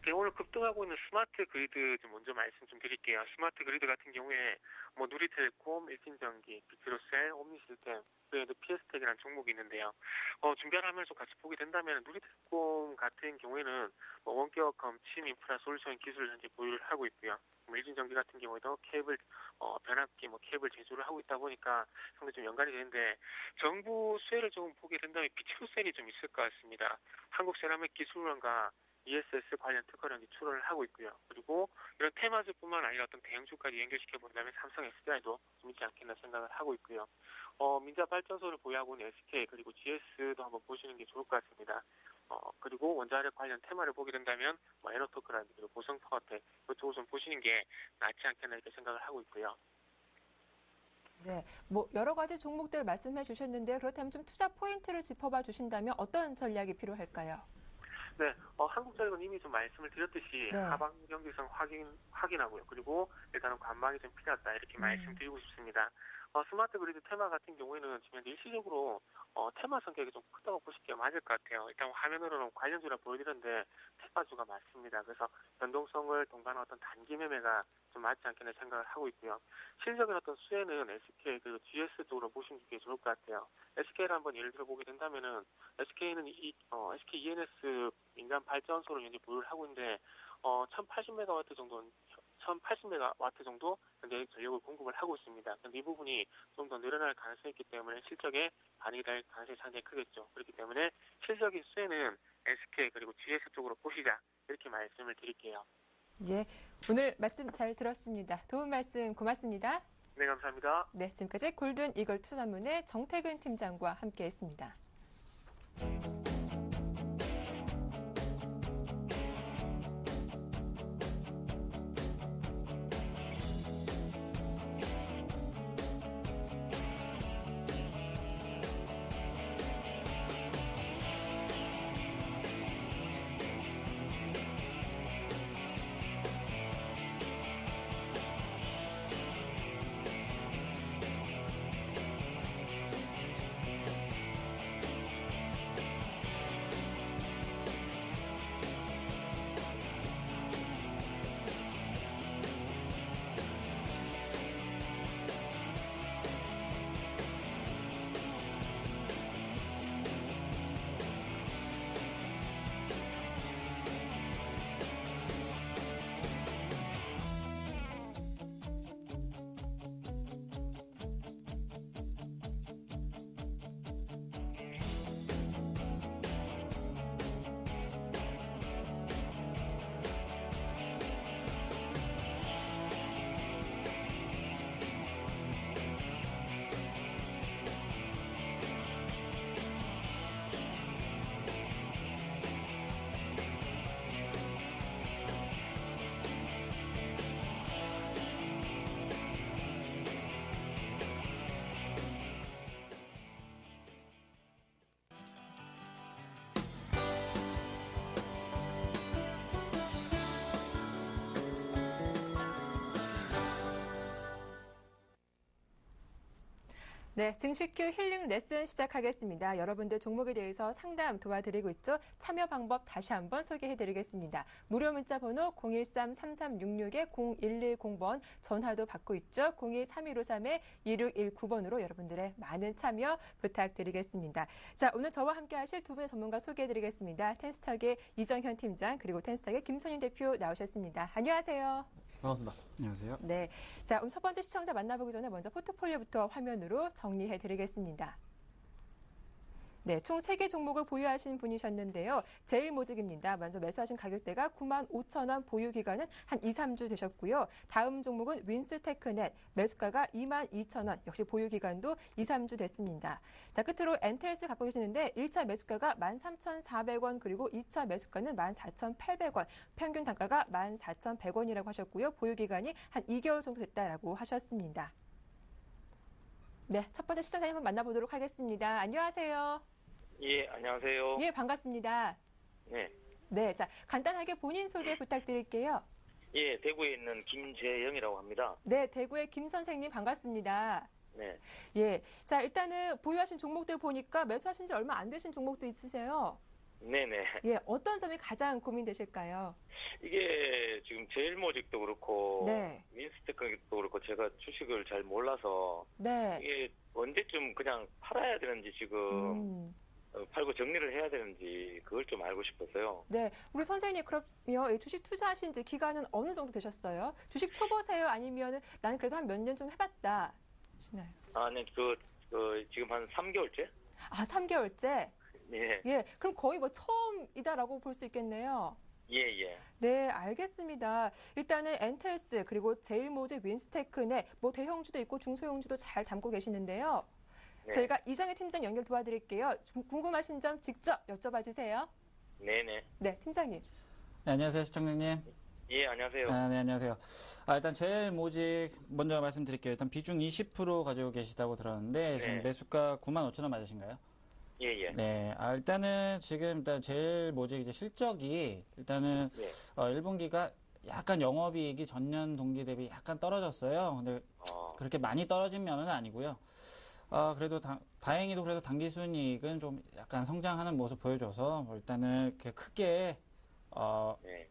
네, 오늘 급등하고 있는 스마트 그리드 좀 먼저 말씀 좀 드릴게요. 스마트 그리드 같은 경우에 누리텔콤, 일진전기, 비트로셀, 옴니시스템, 그리고 PS텍이라는 종목이 있는데요. 준비를 하면서 같이 보게 된다면 누리텔콤 같은 경우에는 원격 검침 인프라 솔루션 기술을 현재 보유를 하고 있고요. 일진전기 같은 경우에도 케이블 변압기 케이블 제조를 하고 있다 보니까 상당히 좀 연관이 되는데, 정부 수혜를 좀 보게 된다면 비트로셀이 좀 있을 것 같습니다. 한국세라믹기술원과 ESS 관련 특허를 출원을 하고 있고요. 그리고 이런 테마주뿐만 아니라 어떤 대형주까지 연결시켜 본다면 삼성 SDI도 좀 있지 않겠나 생각을 하고 있고요. 민자 발전소를 보유하고 있는 SK 그리고 GS도 한번 보시는 게 좋을 것 같습니다. 그리고 원자력 관련 테마를 보게 된다면 에너토크라든지 그리고 보성파워텍 이쪽을 좀 보시는 게 낫지 않겠나 이렇게 생각을 하고 있고요. 네, 여러 가지 종목들 말씀해 주셨는데요. 그렇다면 좀 투자 포인트를 짚어봐 주신다면 어떤 전략이 필요할까요? 네, 한국전력은 이미 좀 말씀을 드렸듯이 네. 하방 경직성 확인하고요. 그리고 일단은 관망이 좀 필요하다, 이렇게 말씀드리고 싶습니다. 스마트 그리드 테마 같은 경우에는 지금 일시적으로 테마 성격이 좀 크다고 보시기에 맞을 것 같아요. 일단 화면으로는 관련주라 보여드렸는데 테마주가 맞습니다. 그래서 변동성을 동반한 어떤 단기 매매가 좀 맞지 않겠나 생각을 하고 있고요. 실적인 어떤 수혜는 SK 그리고 GS 쪽으로 보시는 게 좋을 것 같아요. SK를 한번 예를 들어 보게 된다면은 SK는 SK ENS 민간 발전소를 현재 보유를 하고 있는데 1,080메가와트 정도 현재 전력을 공급을 하고 있습니다. 근데 이 부분이 좀 더 늘어날 가능성이 있기 때문에 실적에 반영이 될 가능성이 상당히 크겠죠. 그렇기 때문에 실적인 수혜는 SK 그리고 GS 쪽으로 보시자, 이렇게 말씀을 드릴게요. 예, 오늘 말씀 잘 들었습니다. 도움 말씀 고맙습니다. 네, 감사합니다. 네, 지금까지 골든 이글 투자문의 정태근 팀장과 함께했습니다. 네, 증식휴 힐링 레슨 시작하겠습니다. 여러분들 종목에 대해서 상담 도와드리고 있죠. 참여 방법 다시 한번 소개해드리겠습니다. 무료 문자 번호 013-3366-0110번 전화도 받고 있죠. 02-3153-2619번으로 여러분들의 많은 참여 부탁드리겠습니다. 자, 오늘 저와 함께 하실 두 분의 전문가 소개해드리겠습니다. 텐스탁의 이정현 팀장 그리고 텐스탁의 김선윤 대표 나오셨습니다. 안녕하세요. 반갑습니다. 안녕하세요. 네, 자, 오늘 첫 번째 시청자 만나보기 전에 먼저 포트폴리오부터 화면으로 정리해드리겠습니다. 네, 총 3개 종목을 보유하신 분이셨는데요. 제일모직입니다. 먼저 매수하신 가격대가 95,000원, 보유 기간은 한 2, 3주 되셨고요. 다음 종목은 윈스테크넷, 매수가가 22,000원, 역시 보유 기간도 2, 3주 됐습니다. 자, 끝으로 엔텔스 갖고 계시는데 1차 매수가가 13,400원, 그리고 2차 매수가는 14,800원, 평균 단가가 14,100원이라고 하셨고요. 보유 기간이 한 2개월 정도 됐다라고 하셨습니다. 네, 첫 번째 시청자님 한번 만나보도록 하겠습니다. 안녕하세요. 예, 안녕하세요. 예, 반갑습니다. 네. 네, 자, 간단하게 본인 소개 부탁드릴게요. 예, 대구에 있는 김재영이라고 합니다. 네, 대구의 김 선생님 반갑습니다. 네. 예, 자, 일단은 보유하신 종목들 보니까 매수하신 지 얼마 안 되신 종목도 있으세요. 네네. 예, 어떤 점이 가장 고민되실까요? 이게 지금 제일모직도 그렇고, 네. 윈스테크도 그렇고, 제가 주식을 잘 몰라서, 네. 이게 언제쯤 그냥 팔아야 되는지 지금, 팔고 정리를 해야 되는지, 그걸 좀 알고 싶었어요. 네, 우리 선생님 그러면 이 주식 투자하신 지 기간은 어느 정도 되셨어요? 주식 초보세요? 아니면 나는 그래도 한 몇 년 좀 해봤다 하시나요? 아, 네, 지금 한 3개월째? 아, 3개월째? 예, 예, 그럼 거의 뭐 처음이다라고 볼 수 있겠네요. 예, 예. 네, 알겠습니다. 일단은 엔텔스 그리고 제일모직 윈스테크넷 뭐 대형주도 있고 중소형주도 잘 담고 계시는데요. 네. 저희가 이정혜 팀장 연결 도와드릴게요. 궁금하신 점 직접 여쭤봐 주세요. 네네. 네, 팀장님. 네, 안녕하세요, 시청자님. 예, 안녕하세요. 네, 안녕하세요. 일단 제일모직 먼저 말씀드릴게요. 일단 비중 20% 가지고 계시다고 들었는데 지금 네. 매수가 95,000원 맞으신가요? 예, 예. 네, 일단은 지금 일단 제일모직 이제 실적이 일단은 네. 1분기가 약간 영업이익이 전년 동기 대비 약간 떨어졌어요. 근데 그렇게 많이 떨어진 면은 아니고요. 그래도 다행히도 그래도 당기 순이익은 좀 약간 성장하는 모습 보여줘서 뭐 일단은 이렇게 크게 네.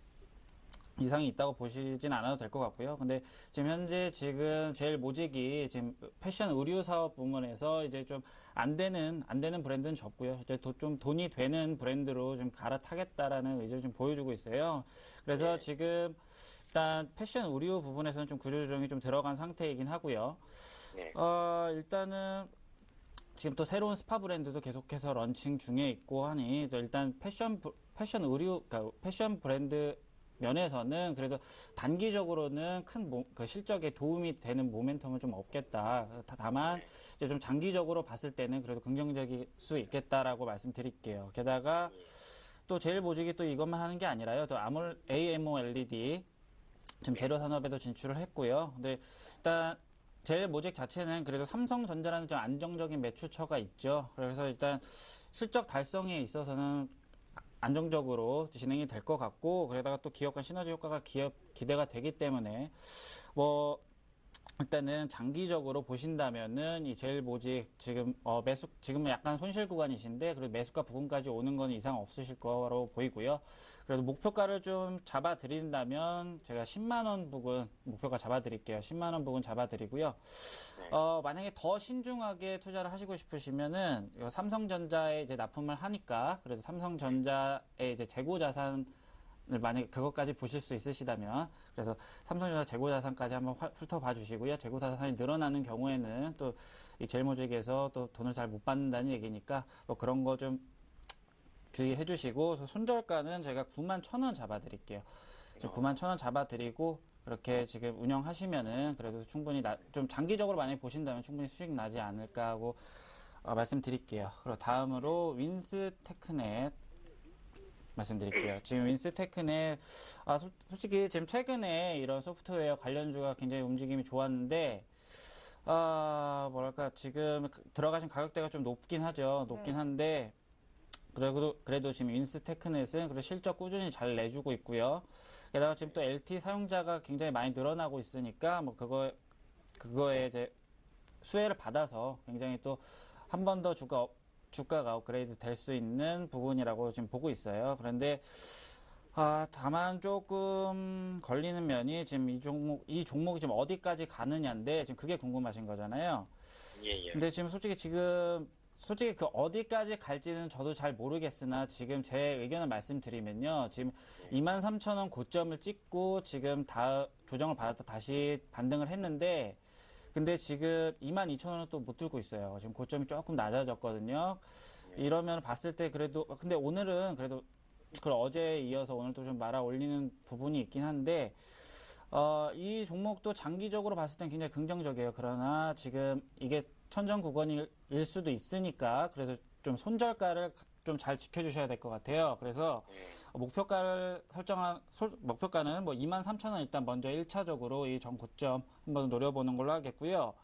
이상이 있다고 보시진 않아도 될 것 같고요. 근데 지금 현재 제일모직이 지금 패션 의류 사업 부문에서 이제 좀 안 되는 브랜드는 접고요. 이제 좀 돈이 되는 브랜드로 좀 갈아타겠다라는 의지를 좀 보여주고 있어요. 그래서 네. 지금 일단 패션 의류 부분에서는 좀 구조조정이 좀 들어간 상태이긴 하고요. 네. 일단은 지금 또 새로운 스파 브랜드도 계속해서 런칭 중에 있고 하니 또 일단 패션 의류, 그러니까 패션 브랜드 면에서는 그래도 단기적으로는 큰 실적에 도움이 되는 모멘텀은 좀 없겠다. 다만 이제 좀 장기적으로 봤을 때는 그래도 긍정적일 수 있겠다라고 말씀드릴게요. 게다가 또 제일모직이 또 이것만 하는 게 아니라요. 또 AMOLED 지금 재료 산업에도 진출을 했고요. 근데 일단 제일모직 자체는 그래도 삼성전자라는 좀 안정적인 매출처가 있죠. 그래서 일단 실적 달성에 있어서는 안정적으로 진행이 될 것 같고, 그러다가 또 기업 간 시너지 효과가 기대가 되기 때문에 일단은 장기적으로 보신다면은 이 제일모직 지금은 약간 손실 구간이신데 그래도 매수가 부근까지 오는 건 이상 없으실 거로 보이고요. 그래도 목표가를 좀 잡아드린다면 제가 10만 원 부근 목표가 잡아드릴게요. 10만 원 부근 잡아드리고요. 만약에 더 신중하게 투자를 하시고 싶으시면은 삼성전자에 이제 납품을 하니까 그래서 삼성전자의 이제 재고 자산 만약에 그것까지 보실 수 있으시다면 그래서 삼성전자 재고 자산까지 한번 훑어봐 주시고요. 재고 자산이 늘어나는 경우에는 또 이 제일모직에서 또 돈을 잘 못 받는다는 얘기니까 뭐 그런 거 좀 주의해 주시고 손절가는 제가 91,000원 잡아 드릴게요. 91,000원 잡아 드리고 그렇게 지금 운영하시면은 그래도 충분히 좀 장기적으로 만약에 보신다면 충분히 수익 나지 않을까 하고 말씀드릴게요. 그리고 다음으로 윈스테크넷 말씀드릴게요. 지금 윈스테크넷 솔직히 지금 최근에 이런 소프트웨어 관련주가 굉장히 움직임이 좋았는데 뭐랄까 지금 들어가신 가격대가 좀 높긴 하죠. 높긴 한데 그래도 지금 윈스테크넷은 그래도 실적 꾸준히 잘 내주고 있고요. 게다가 지금 또 LTE 사용자가 굉장히 많이 늘어나고 있으니까 뭐 그거에 이제 수혜를 받아서 굉장히 또 한 번 더 주가가 업그레이드 될 수 있는 부분이라고 지금 보고 있어요. 그런데 다만 조금 걸리는 면이 지금 이 종목이 지금 어디까지 가느냐인데 지금 그게 궁금하신 거잖아요. 예. 근데 지금 솔직히 그 어디까지 갈지는 저도 잘 모르겠으나 지금 제 의견을 말씀드리면요. 지금 23,000원 고점을 찍고 지금 조정을 받았다 다시 반등을 했는데 근데 지금 22,000원은 또 못 들고 있어요. 지금 고점이 조금 낮아졌거든요. 이러면 봤을 때 그래도 근데 오늘은 그래도 어제에 이어서 오늘도 좀 말아 올리는 부분이 있긴 한데 이 종목도 장기적으로 봤을 땐 굉장히 긍정적이에요. 그러나 지금 이게 천정 구간일 수도 있으니까 그래서 좀 손절가를 좀 잘 지켜주셔야 될 것 같아요. 그래서 목표가는 뭐 23,000원 일단 먼저 1차적으로 이 전 고점 한번 노려보는 걸로 하겠고요.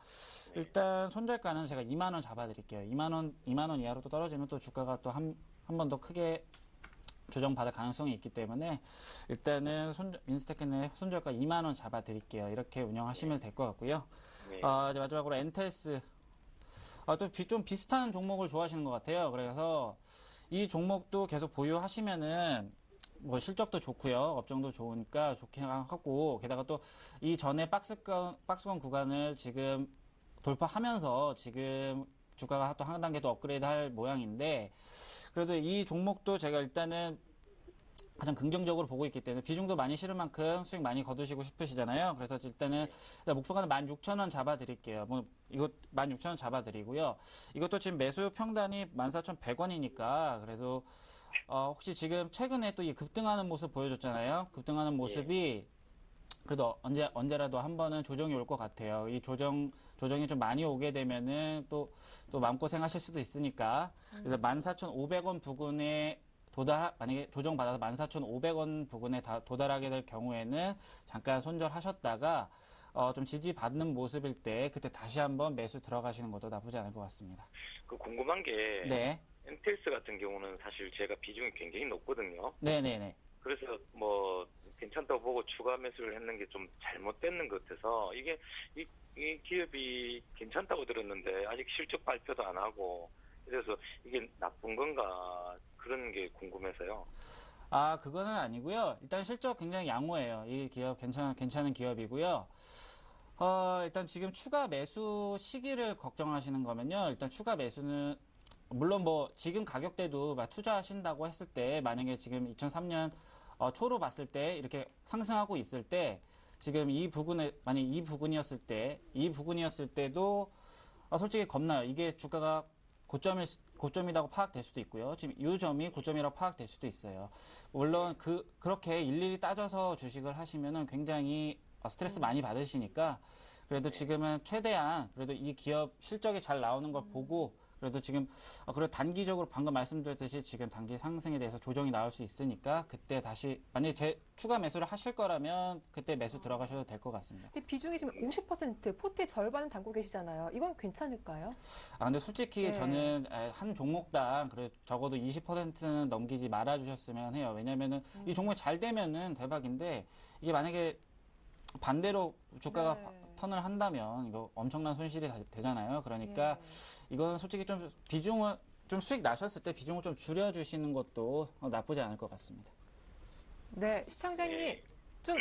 일단 손절가는 제가 2만 원 잡아드릴게요. 2만 원 이하로 또 떨어지면 또 주가가 또 한 번 더 크게 조정받을 가능성이 있기 때문에 일단은 윈스테크는 손절가 2만 원 잡아드릴게요. 이렇게 운영하시면 될 것 같고요. 이제 마지막으로 엔텔스. 또 좀 비슷한 종목을 좋아하시는 것 같아요. 그래서 이 종목도 계속 보유하시면은 뭐 실적도 좋고요. 업종도 좋으니까 좋긴 하고 게다가 또 이 전에 박스권 구간을 지금 돌파하면서 지금 주가가 또 한 단계 더 업그레이드 할 모양인데 그래도 이 종목도 제가 일단은 가장 긍정적으로 보고 있기 때문에 비중도 많이 실을 만큼 수익 많이 거두시고 싶으시잖아요. 그래서 일단은 목표가는 16,000원 잡아드릴게요. 이거 16,000원 잡아드리고요. 이것도 지금 매수 평단이 14,100원이니까 그래서 혹시 지금 최근에 또 이 급등하는 모습 보여줬잖아요. 급등하는 모습이 그래도 언제라도 한 번은 조정이 올 것 같아요. 이 조정이 좀 많이 오게 되면은 또 마음고생 하실 수도 있으니까. 그래서 14,500원 부근에 만약에 조정받아서 14,500원 부근에 도달하게 될 경우에는 잠깐 손절하셨다가 좀 지지받는 모습일 때 그때 다시 한번 매수 들어가시는 것도 나쁘지 않을 것 같습니다. 그 궁금한 게 네. 엔텔스 같은 경우는 사실 제가 비중이 굉장히 높거든요. 네네네. 그래서 뭐 괜찮다고 보고 추가 매수를 했는 게 좀 잘못됐는 것 같아서 이게 이 기업이 괜찮다고 들었는데 아직 실적 발표도 안 하고 그래서 이게 나쁜 건가 그런 게 궁금해서요. 그거는 아니고요. 일단 실적 굉장히 양호해요. 이 기업 괜찮은 기업이고요. 일단 지금 추가 매수 시기를 걱정하시는 거면요. 일단 추가 매수는 물론 뭐 지금 가격대도 투자하신다고 했을 때 만약에 지금 2003년 초로 봤을 때 이렇게 상승하고 있을 때 지금 만약 이 부분이었을 때도 솔직히 겁나요. 이게 주가가 고점이라고 파악될 수도 있고요. 지금 이 점이 고점이라고 파악될 수도 있어요. 물론 그렇게 일일이 따져서 주식을 하시면은 굉장히 스트레스 많이 받으시니까 그래도 지금은 최대한 그래도 이 기업 실적이 잘 나오는 걸 보고 그래도 지금 그리고 단기적으로 방금 말씀드렸듯이 지금 단기 상승에 대해서 조정이 나올 수 있으니까 그때 다시 만약에 추가 매수를 하실 거라면 그때 매수 들어가셔도 될 것 같습니다. 근데 비중이 지금 50% 포트의 절반은 담고 계시잖아요. 이건 괜찮을까요? 근데 솔직히 네. 저는 한 종목당 그래 적어도 20%는 넘기지 말아 주셨으면 해요. 왜냐면은 이 종목이 잘 되면은 대박인데 이게 만약에 반대로 주가가 턴을 한다면 이거 엄청난 손실이 되잖아요. 그러니까 이건 솔직히 좀 비중을 좀 수익 나셨을 때 비중을 좀 줄여주시는 것도 나쁘지 않을 것 같습니다. 네, 시청자님 좀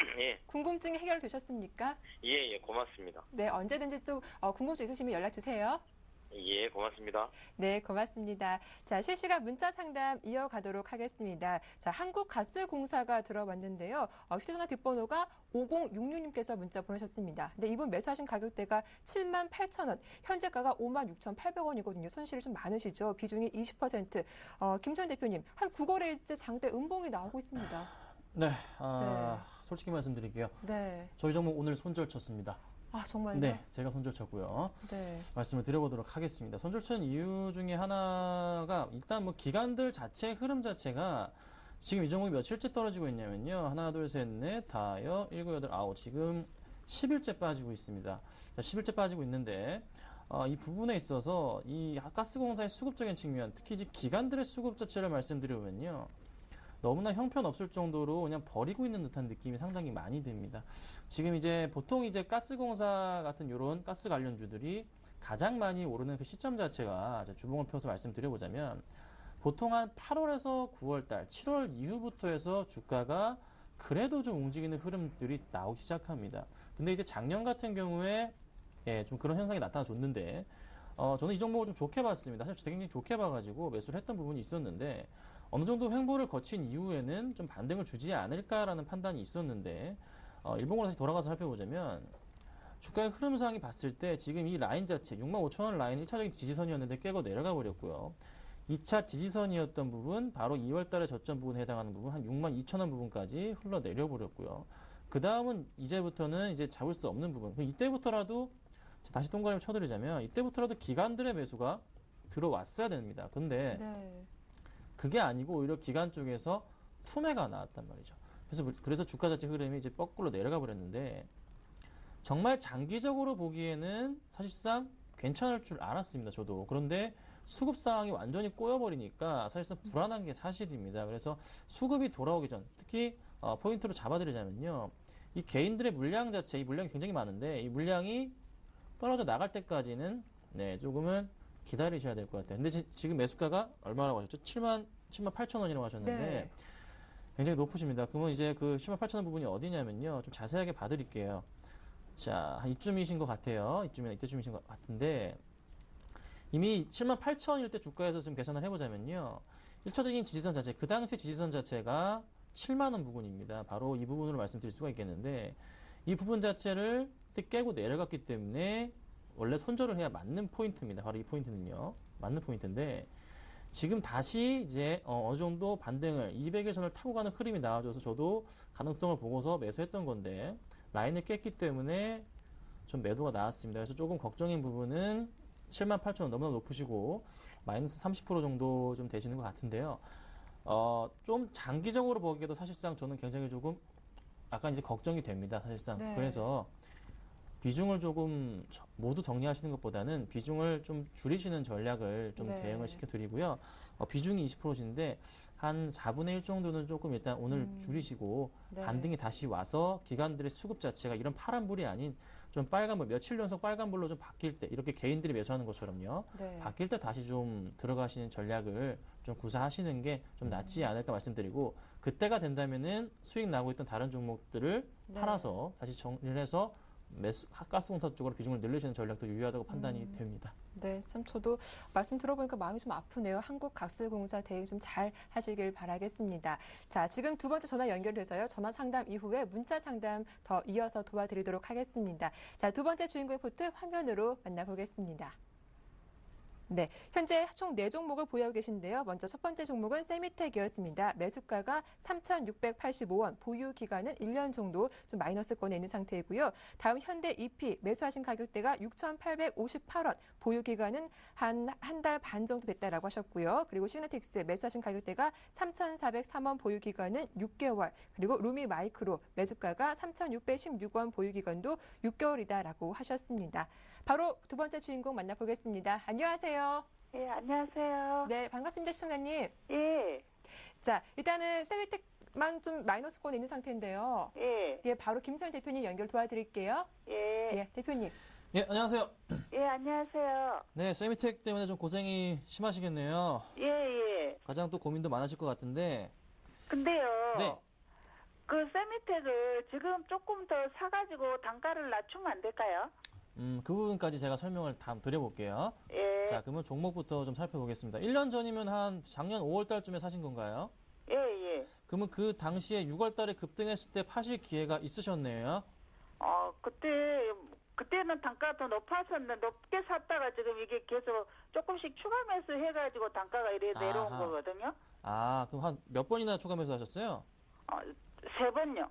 궁금증이 해결되셨습니까? 예, 고맙습니다. 네, 언제든지 또 궁금증 있으시면 연락 주세요. 예, 고맙습니다. 네, 고맙습니다. 자, 실시간 문자 상담 이어가도록 하겠습니다. 자, 한국가스공사가 들어왔는데요. 휴대전화 뒷번호가 5066님께서 문자 보내셨습니다. 근데 이분 매수하신 가격대가 78,000원, 현재가가 56,800원이거든요. 손실이 좀 많으시죠? 비중이 20%. 김전 대표님, 한 9거래일째 장대 음봉이 나오고 있습니다. 네, 솔직히 말씀드릴게요. 네. 저희 종목 오늘 손절 쳤습니다. 정말요? 네, 제가 손절 쳤고요. 네. 말씀을 드려보도록 하겠습니다. 손절 친 이유 중에 하나가 일단 뭐 기관들 자체 흐름 자체가 지금 이 종목이 며칠째 떨어지고 있냐면요. 하나, 둘, 셋, 넷, 다섯, 일곱, 여덟, 아홉. 지금 10일째 빠지고 있습니다. 10일째 빠지고 있는데 이 부분에 있어서 이 가스공사의 수급적인 측면, 특히 이제 기관들의 수급 자체를 말씀드리면요. 너무나 형편없을 정도로 그냥 버리고 있는 듯한 느낌이 상당히 많이 듭니다. 지금 이제 보통 이제 가스공사 같은 요런 가스 관련주들이 가장 많이 오르는 그 시점 자체가 주봉을 펴서 말씀드려보자면 보통 한 8월에서 9월달, 7월 이후부터 해서 주가가 그래도 좀 움직이는 흐름들이 나오기 시작합니다. 근데 이제 작년 같은 경우에 예, 좀 그런 현상이 나타나줬는데 저는 이 종목을 좀 좋게 봤습니다. 사실 굉장히 좋게 봐가지고 매수를 했던 부분이 있었는데 어느 정도 횡보를 거친 이후에는 좀 반등을 주지 않을까라는 판단이 있었는데 일봉으로 다시 돌아가서 살펴보자면 주가의 흐름상이 봤을 때 지금 이 라인 자체 65,000원 라인 1차적인 지지선이었는데 깨고 내려가 버렸고요. 2차 지지선이었던 부분 바로 2월달에 저점 부분에 해당하는 부분 한 62,000원 부분까지 흘러내려 버렸고요. 그 다음은 이제부터는 이제 잡을 수 없는 부분. 이때부터라도 다시 동그라미 쳐드리자면 이때부터라도 기관들의 매수가 들어왔어야 됩니다. 근데 네. 그게 아니고 오히려 기관 쪽에서 투매가 나왔단 말이죠. 그래서 주가 자체 흐름이 이제 거꾸로 내려가 버렸는데 정말 장기적으로 보기에는 사실상 괜찮을 줄 알았습니다. 저도. 그런데 수급 상황이 완전히 꼬여버리니까 사실상 불안한 게 사실입니다. 그래서 수급이 돌아오기 전, 특히 포인트로 잡아드리자면요. 이 개인들의 물량 자체, 이 물량이 굉장히 많은데 이 물량이 떨어져 나갈 때까지는 네, 조금은 기다리셔야 될 것 같아요. 근데 지금 매수가가 얼마라고 하셨죠? 78,000원이라고 하셨는데 네. 굉장히 높으십니다. 그러면 이제 그 78,000원 부분이 어디냐면요. 좀 자세하게 봐드릴게요. 자, 한 이쯤이신 것 같아요. 이때쯤이신 것 같은데 이미 78,000원일 때 주가에서 좀 계산을 해보자면요. 1차적인 지지선 자체, 그 당시 지지선 자체가 7만원 부분입니다. 바로 이 부분으로 말씀드릴 수가 있겠는데 이 부분 자체를 깨고 내려갔기 때문에 원래 손절을 해야 맞는 포인트입니다. 바로 이 포인트는요. 맞는 포인트인데 지금 다시 이제 어느 정도 반등을 200일 선을 타고 가는 흐름이 나와줘서 저도 가능성을 보고서 매수했던 건데 라인을 깼기 때문에 좀 매도가 나왔습니다. 그래서 조금 걱정인 부분은 78,000원 너무나 높으시고 마이너스 30% 정도 좀 되시는 것 같은데요. 좀 장기적으로 보기에도 사실상 저는 굉장히 조금 약간 이제 걱정이 됩니다. 사실상. 네. 그래서 비중을 조금 모두 정리하시는 것보다는 비중을 좀 줄이시는 전략을 좀 네. 대응을 시켜드리고요. 비중이 20%인데 한 4분의 1 정도는 조금 일단 오늘 줄이시고 네. 반등이 다시 와서 기관들의 수급 자체가 이런 파란불이 아닌 좀 빨간불, 며칠 연속 빨간불로 좀 바뀔 때 이렇게 개인들이 매수하는 것처럼요. 네. 바뀔 때 다시 좀 들어가시는 전략을 좀 구사하시는 게 좀 낫지 않을까 말씀드리고 그때가 된다면은 수익 나고 있던 다른 종목들을 네. 팔아서 다시 정리를 해서 가스공사 쪽으로 비중을 늘리시는 전략도 유효하다고 판단이 됩니다. 네, 참 저도 말씀 들어보니까 마음이 좀 아프네요. 한국가스공사 대응 좀 잘 하시길 바라겠습니다. 자, 지금 두 번째 전화 연결돼서요. 전화 상담 이후에 문자 상담 더 이어서 도와드리도록 하겠습니다. 자, 두 번째 주인공의 포트 화면으로 만나보겠습니다. 네, 현재 총 4종목을 보유하고 계신데요. 먼저 첫 번째 종목은 세미텍이었습니다. 매수가가 3,685원, 보유 기간은 1년 정도 좀 마이너스권에 있는 상태이고요. 다음 현대 EP 매수하신 가격대가 6,858원, 보유 기간은 한 달 반 정도 됐다라고 하셨고요. 그리고 시그네틱스 매수하신 가격대가 3,403원, 보유 기간은 6개월. 그리고 루미 마이크로 매수가가 3,616원, 보유 기간도 6개월이다라고 하셨습니다. 바로 두 번째 주인공 만나보겠습니다. 안녕하세요. 예, 안녕하세요. 네, 반갑습니다, 시청자님. 예, 자, 일단은 세미텍만 좀 마이너스권에 있는 상태인데요. 예, 예, 바로 김소연 대표님 연결 도와드릴게요. 예, 예, 대표님. 예, 안녕하세요. 예, 안녕하세요. 네, 세미텍 때문에 좀 고생이 심하시겠네요. 예, 예. 가장 또 고민도 많으실 것 같은데. 근데요. 네. 그 세미텍을 지금 조금 더 사가지고 단가를 낮추면 안 될까요? 그 부분까지 제가 설명을 다 드려볼게요. 예, 자, 그러면 종목부터 좀 살펴보겠습니다. 1년 전이면 한 작년 5월 달쯤에 사신 건가요? 예, 예. 그러면 그 당시에 6월 달에 급등했을 때 파실 기회가 있으셨네요. 그때는 단가가 더 높았었는데 높게 샀다가 지금 이게 계속 조금씩 추가 매수 해가지고 단가가 이래 내려온 아하. 거거든요. 아, 그럼 한 몇 번이나 추가 매수하셨어요? 3번요.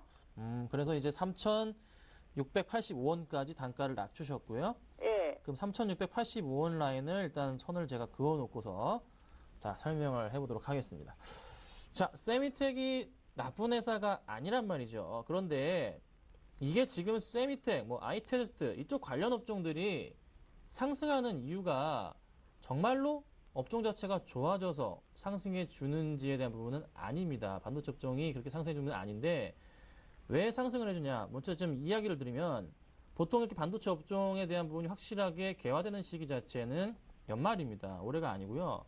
그래서 이제 3,685원까지 단가를 낮추셨고요. 예, 그럼 3,685원 라인을 일단 선을 제가 그어놓고서 자, 설명을 해보도록 하겠습니다. 자, 세미텍이 나쁜 회사가 아니란 말이죠. 그런데 이게 지금 세미텍, 아이테스트 이쪽 관련 업종들이 상승하는 이유가 정말로 업종 자체가 좋아져서 상승해 주는지에 대한 부분은 아닙니다. 반도체 업종이 그렇게 상승해 주는 건 아닌데 왜 상승을 해주냐? 먼저 좀 이야기를 드리면 보통 이렇게 반도체 업종에 대한 부분이 확실하게 개화되는 시기 자체는 연말입니다. 올해가 아니고요.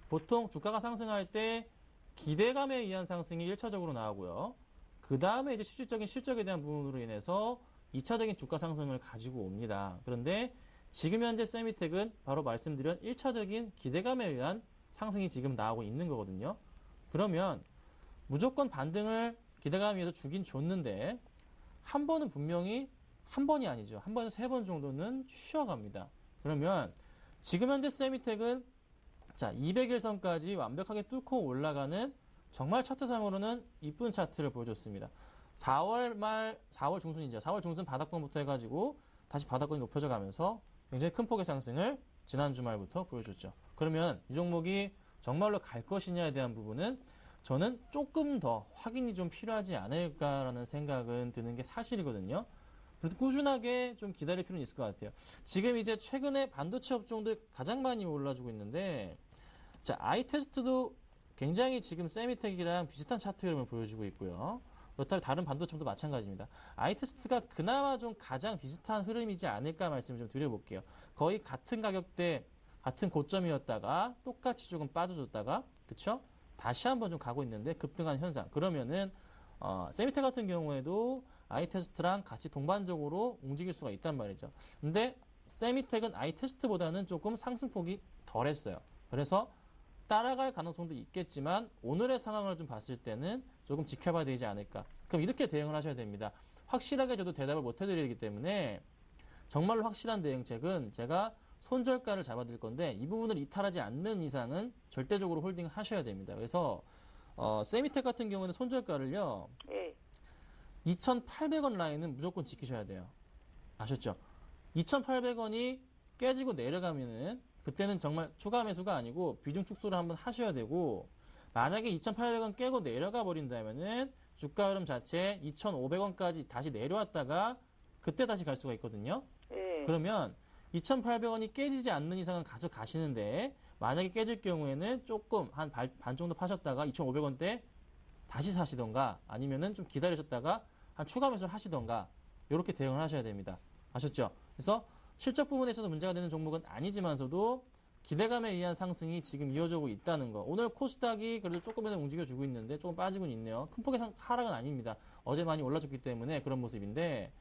보통 주가가 상승할 때 기대감에 의한 상승이 1차적으로 나오고요. 그 다음에 이제 실질적인 실적에 대한 부분으로 인해서 2차적인 주가 상승을 가지고 옵니다. 그런데 지금 현재 세미텍은 바로 말씀드린 1차적인 기대감에 의한 상승이 지금 나오고 있는 거거든요. 그러면 무조건 반등을 기대감에 의해서 주긴 줬는데 한 번은 분명히 한 번이 아니죠. 한 번에서 세 번 정도는 쉬어갑니다. 그러면 지금 현재 세미텍은 자 200일선까지 완벽하게 뚫고 올라가는 정말 차트상으로는 이쁜 차트를 보여줬습니다. 4월 중순이죠. 4월 중순 바닥권부터 해가지고 다시 바닥권이 높여져 가면서 굉장히 큰 폭의 상승을 지난 주말부터 보여줬죠. 그러면 이 종목이 정말로 갈 것이냐에 대한 부분은 저는 조금 더 확인이 좀 필요하지 않을까라는 생각은 드는 게 사실이거든요. 그래도 꾸준하게 좀 기다릴 필요는 있을 것 같아요. 지금 이제 최근에 반도체 업종들 가장 많이 올라주고 있는데, 자, 아이테스트도 굉장히 지금 세미텍이랑 비슷한 차트 흐름을 보여주고 있고요. 그렇다면 다른 반도체도 마찬가지입니다. 아이테스트가 그나마 좀 가장 비슷한 흐름이지 않을까 말씀을 좀 드려볼게요. 거의 같은 가격대, 같은 고점이었다가 똑같이 조금 빠져줬다가, 그쵸? 다시 한번 좀 가고 있는데 급등한 현상. 그러면은 세미텍 같은 경우에도 아이테스트랑 같이 동반적으로 움직일 수가 있단 말이죠. 근데 세미텍은 아이테스트보다는 조금 상승폭이 덜했어요. 그래서 따라갈 가능성도 있겠지만 오늘의 상황을 좀 봤을 때는 조금 지켜봐야 되지 않을까. 그럼 이렇게 대응을 하셔야 됩니다. 확실하게 저도 대답을 못 해드리기 때문에 정말로 확실한 대응책은 제가 손절가를 잡아드릴 건데 이 부분을 이탈하지 않는 이상은 절대적으로 홀딩 하셔야 됩니다. 그래서 세미텍 같은 경우는 손절가를요. 예. 2,800원 라인은 무조건 지키셔야 돼요. 아셨죠? 2,800원이 깨지고 내려가면은 그때는 정말 추가 매수가 아니고 비중 축소를 한번 하셔야 되고, 만약에 2,800원 깨고 내려가 버린다면은 주가 흐름 자체 2,500원까지 다시 내려왔다가 그때 다시 갈 수가 있거든요. 예. 그러면 2,800원이 깨지지 않는 이상은 가져가시는데, 만약에 깨질 경우에는 조금 한 반 정도 파셨다가 2,500원대 다시 사시던가 아니면은 좀 기다리셨다가 한 추가 매수를 하시던가 이렇게 대응을 하셔야 됩니다. 아셨죠? 그래서 실적 부분에서도 문제가 되는 종목은 아니지만서도 기대감에 의한 상승이 지금 이어지고 있다는 거. 오늘 코스닥이 그래도 조금이라도 움직여주고 있는데 조금 빠지고 있네요. 큰 폭의 하락은 아닙니다. 어제 많이 올라줬기 때문에 그런 모습인데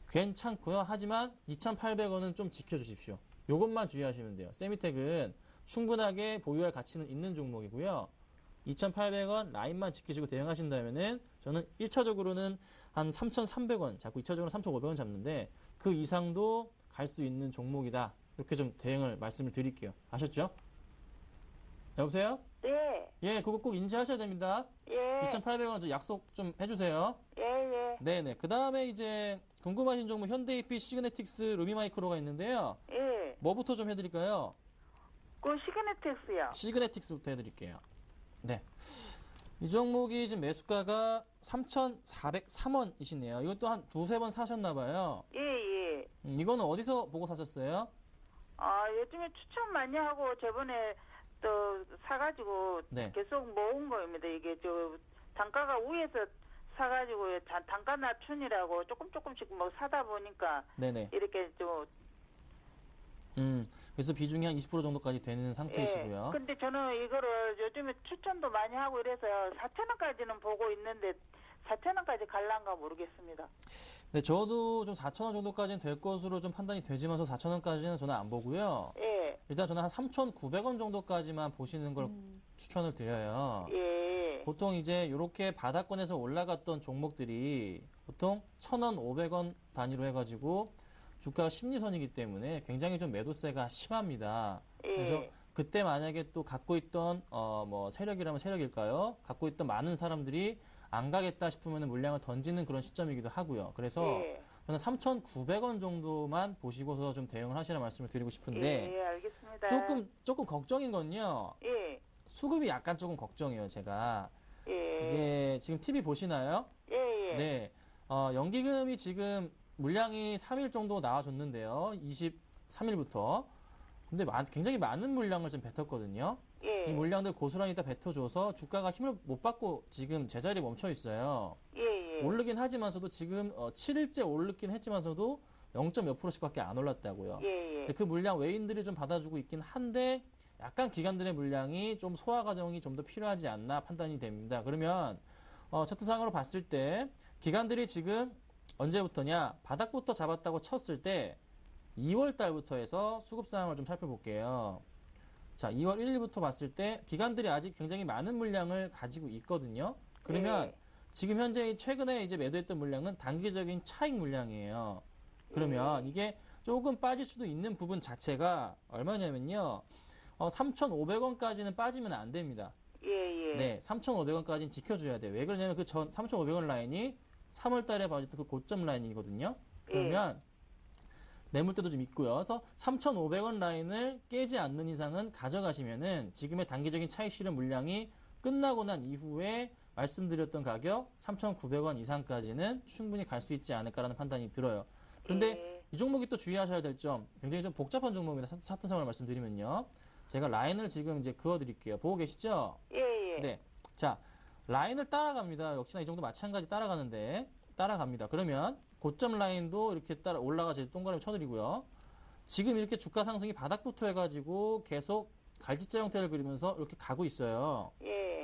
괜찮고요. 하지만 2,800원은 좀 지켜주십시오. 이것만 주의하시면 돼요. 세미텍은 충분하게 보유할 가치는 있는 종목이고요. 2,800원 라인만 지키시고 대응하신다면은 저는 1차적으로는 한 3,300원 잡고 2차적으로는 3,500원 잡는데 그 이상도 갈 수 있는 종목이다. 이렇게 좀 대응을 말씀을 드릴게요. 아셨죠? 여보세요? 예. 예, 그거 꼭 인지하셔야 됩니다. 예. 2,800원 약속 좀 해주세요. 예, 예. 네네. 그 다음에 이제 궁금하신 종목 현대IP, 시그네틱스, 루미마이크로가 있는데요. 예. 뭐부터 좀 해드릴까요? 그 시그네틱스요. 시그네틱스부터 해드릴게요. 네. 이 종목이 지금 매수가가 3,403원이시네요. 이것도 한 두세 번 사셨나봐요. 예, 예. 이거는 어디서 보고 사셨어요? 아, 요즘에 추천 많이 하고 저번에 또 사가지고 네. 계속 모은 거입니다. 이게 저 단가가 위에서 사가지고 단가 낮춘이라고 조금씩 뭐 사다 보니까 네네. 이렇게 좀 그래서 비중이 한 20% 정도까지 되는 상태이시고요. 예. 근데 저는 이거를 요즘에 추천도 많이 하고 이래서 4,000원까지는 보고 있는데 4,000원까지 갈란가 모르겠습니다. 네, 저도 좀 4,000원 정도까지는 될 것으로 좀 판단이 되지만서 4,000원까지는 저는 안 보고요. 예. 일단 저는 한 3,900원 정도까지만 보시는 걸 추천을 드려요. 예. 보통 이제 이렇게 바닥권에서 올라갔던 종목들이 보통 1,000원, 500원 단위로 해가지고 주가가 심리선이기 때문에 굉장히 좀 매도세가 심합니다. 예. 그래서 그때 만약에 또 갖고 있던 뭐 세력이라면 세력일까요? 갖고 있던 많은 사람들이 안 가겠다 싶으면 물량을 던지는 그런 시점이기도 하고요. 그래서 예. 저는 3,900원 정도만 보시고서 좀 대응을 하시라는 말씀을 드리고 싶은데 예, 알겠습니다. 조금 걱정인 건요. 예. 수급이 약간 조금 걱정이에요, 제가. 예. 이게 지금 TV 보시나요? 예, 예. 네. 연기금이 지금 물량이 3일 정도 나와줬는데요. 23일부터. 근데 굉장히 많은 물량을 좀 뱉었거든요. 예. 이 물량들 고스란히 다 뱉어줘서 주가가 힘을 못 받고 지금 제자리에 멈춰 있어요. 예, 예. 오르긴 하지만서도 지금 7일째 오르긴 했지만서도 0.몇 %씩밖에 안 올랐다고요. 예, 근데 그 물량 외인들이 좀 받아주고 있긴 한데 약간 기관들의 물량이 좀 소화 과정이 좀 더 필요하지 않나 판단이 됩니다. 그러면 차트상으로 봤을 때 기관들이 지금 언제부터냐 바닥부터 잡았다고 쳤을 때 2월 달부터 해서 수급 상황을 좀 살펴볼게요. 자, 2월 1일부터 봤을 때 기관들이 아직 굉장히 많은 물량을 가지고 있거든요. 그러면 지금 현재 최근에 이제 매도했던 물량은 단기적인 차익 물량이에요. 그러면 이게 조금 빠질 수도 있는 부분 자체가 얼마냐면요. 3,500원까지는 빠지면 안 됩니다. 네, 3,500원까지는 지켜줘야 돼요. 왜 그러냐면 그 전 3,500원 라인이 3월 달에 봐줬던 그 고점 라인이거든요. 그러면 매물대도 좀 있고요. 그래서 3,500원 라인을 깨지 않는 이상은 가져가시면은 지금의 단기적인 차익 실현 물량이 끝나고 난 이후에 말씀드렸던 가격 3,900원 이상까지는 충분히 갈 수 있지 않을까라는 판단이 들어요. 그런데 이 종목이 또 주의하셔야 될 점 굉장히 좀 복잡한 종목입니다. 차트상을 말씀드리면요. 제가 라인을 지금 이제 그어드릴게요. 보고 계시죠? 네. 자, 라인을 따라갑니다. 역시나 이 정도 마찬가지 따라가는데 따라갑니다. 그러면 고점 라인도 이렇게 따라 올라가 제 동그라미 쳐드리고요. 지금 이렇게 주가 상승이 바닥부터 해가지고 계속 갈지자 형태를 그리면서 이렇게 가고 있어요.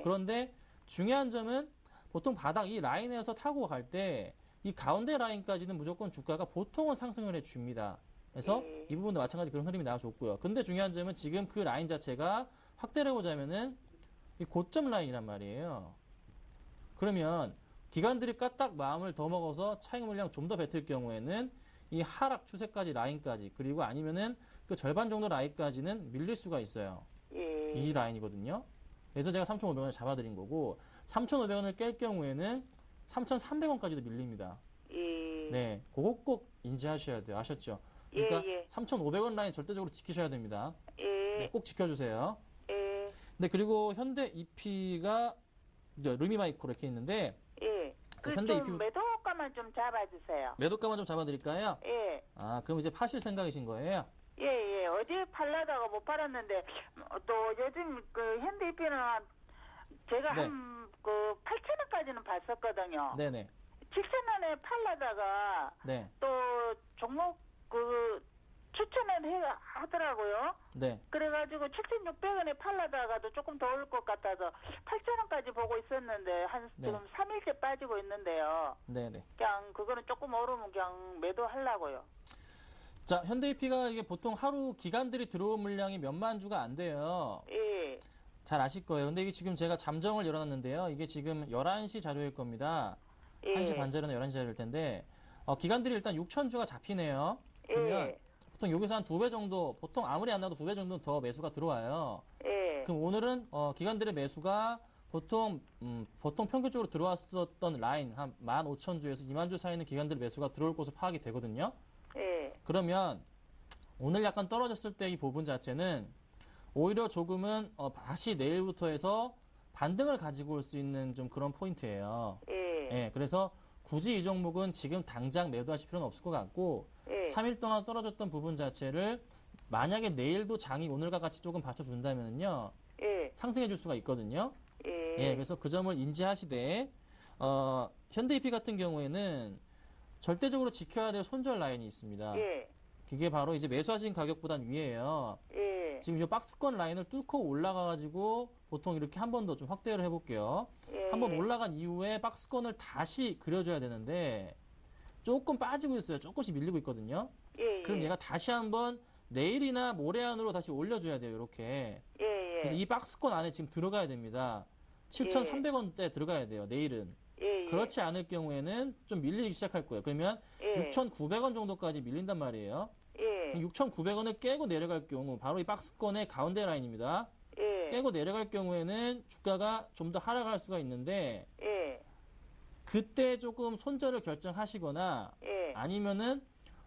그런데 중요한 점은 보통 바닥 이 라인에서 타고 갈 때 이 가운데 라인까지는 무조건 주가가 보통은 상승을 해줍니다. 그래서 이 부분도 마찬가지 그런 흐름이 나와줬고요. 근데 중요한 점은 지금 그 라인 자체가 확대를 해보자면은 이 고점 라인이란 말이에요. 그러면 기관들이 까딱 마음을 더 먹어서 차익 물량 좀 더 뱉을 경우에는 이 하락 추세까지 라인까지 그리고 아니면은 그 절반 정도 라인까지는 밀릴 수가 있어요. 이 라인이거든요. 그래서 제가 3,500원을 잡아드린 거고 3,500원을 깰 경우에는 3,300원까지도 밀립니다. 네, 그거 꼭 인지하셔야 돼요. 아셨죠? 그러니까 3,500원 라인 절대적으로 지키셔야 됩니다. 네, 꼭 지켜주세요. 네, 그리고 현대 EP가 루미마이크로 이렇게 있는데 그 현대 좀 매도가만 좀 잡아주세요. 매도가만 좀 잡아드릴까요? 아, 그럼 이제 파실 생각이신 거예요? 어제 팔려다가 못 팔았는데 또 요즘 그 현대 EP는 제가 한 그 8,000원까지는 봤었거든요. 네네. 7,000원에 팔려다가 또 종목 그 추천을 하더라고요. 네. 그래가지고 7,600원에 팔려다가도 조금 더 올 것 같아서 8,000원까지 보고 있었는데 지금 3일째 빠지고 있는데요. 네네. 그냥 그거는 조금 오르면 그냥 매도하려고요. 자, 현대EP가 이게 보통 하루 기관들이 들어온 물량이 몇만 주가 안 돼요. 잘 아실 거예요. 근데 이게 지금 제가 잠정을 열어놨는데요. 이게 지금 11시 자료일 겁니다. 1시 반 자료나 11시 자료일 텐데 기관들이 일단 6,000주가 잡히네요. 그러면 보통 여기서 한 2배 정도, 보통 아무리 안 나도 2배 정도는 더 매수가 들어와요. 그럼 오늘은 기관들의 매수가 보통 평균적으로 들어왔었던 라인 한 15,000주에서 2만 주 사이 있는 기관들의 매수가 들어올 것으로 파악이 되거든요. 그러면 오늘 약간 떨어졌을 때 이 부분 자체는 오히려 조금은 다시 내일부터 해서 반등을 가지고 올 수 있는 좀 그런 포인트예요. 그래서 굳이 이 종목은 지금 당장 매도하실 필요는 없을 것 같고 3일 동안 떨어졌던 부분 자체를 만약에 내일도 장이 오늘과 같이 조금 받쳐준다면요 상승해 줄 수가 있거든요. 그래서 그 점을 인지하시되 현대EP 같은 경우에는 절대적으로 지켜야 될 손절 라인이 있습니다. 그게 바로 이제 매수하신 가격보단 위에요. 지금 이 박스권 라인을 뚫고 올라가가지고 보통 이렇게 한 번 더 좀 확대를 해볼게요. 한 번 올라간 이후에 박스권을 다시 그려줘야 되는데 조금 빠지고 있어요. 조금씩 밀리고 있거든요. 그럼 얘가 다시 한번 내일이나 모레 안으로 다시 올려줘야 돼요. 이렇게. 그래서 이 박스권 안에 지금 들어가야 됩니다. 7,300원대 들어가야 돼요. 내일은. 그렇지 않을 경우에는 좀 밀리기 시작할 거예요. 그러면 6,900원 정도까지 밀린단 말이에요. 6,900원을 깨고 내려갈 경우 바로 이 박스권의 가운데 라인입니다. 깨고 내려갈 경우에는 주가가 좀 더 하락할 수가 있는데 그때 조금 손절을 결정하시거나 아니면은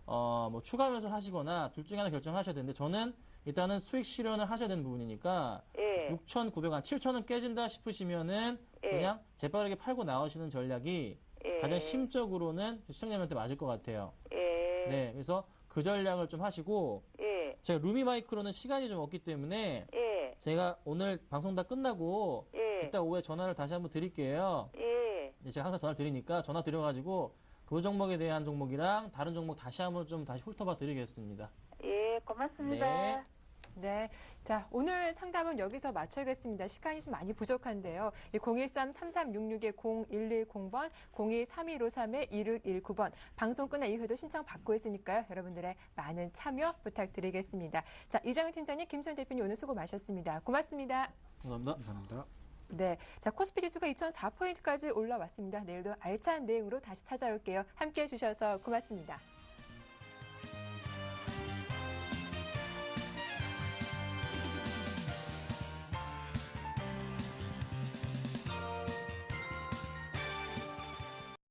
뭐 추가 매수를 하시거나 둘 중에 하나 결정하셔야 되는데 저는 일단은 수익 실현을 하셔야 되는 부분이니까 6,900원, 7,000원 깨진다 싶으시면은 그냥 재빠르게 팔고 나오시는 전략이 가장 심적으로는 시청자님한테 맞을 것 같아요. 네, 그래서 그 전략을 좀 하시고 제가 루미마이크로는 시간이 좀 없기 때문에 제가 오늘 방송 다 끝나고 이따 오후에 전화를 다시 한번 드릴게요. 제가 항상 전화를 드리니까 전화 드려가지고 그 종목에 대한 종목이랑 다른 종목 다시 한번 좀 다시 훑어봐 드리겠습니다. 예, 고맙습니다. 네. 네. 자, 오늘 상담은 여기서 마쳐야겠습니다. 시간이 좀 많이 부족한데요. 013-3366-0110번, 02-3153-2619번. 방송 끝난 이후에도 신청 받고 있으니까요. 여러분들의 많은 참여 부탁드리겠습니다. 자, 이정은 팀장님, 김소연 대표님 오늘 수고 많으셨습니다. 고맙습니다. 감사합니다. 감사합니다. 네. 자, 코스피 지수가 2004포인트까지 올라왔습니다. 내일도 알찬 내용으로 다시 찾아올게요. 함께 해주셔서 고맙습니다.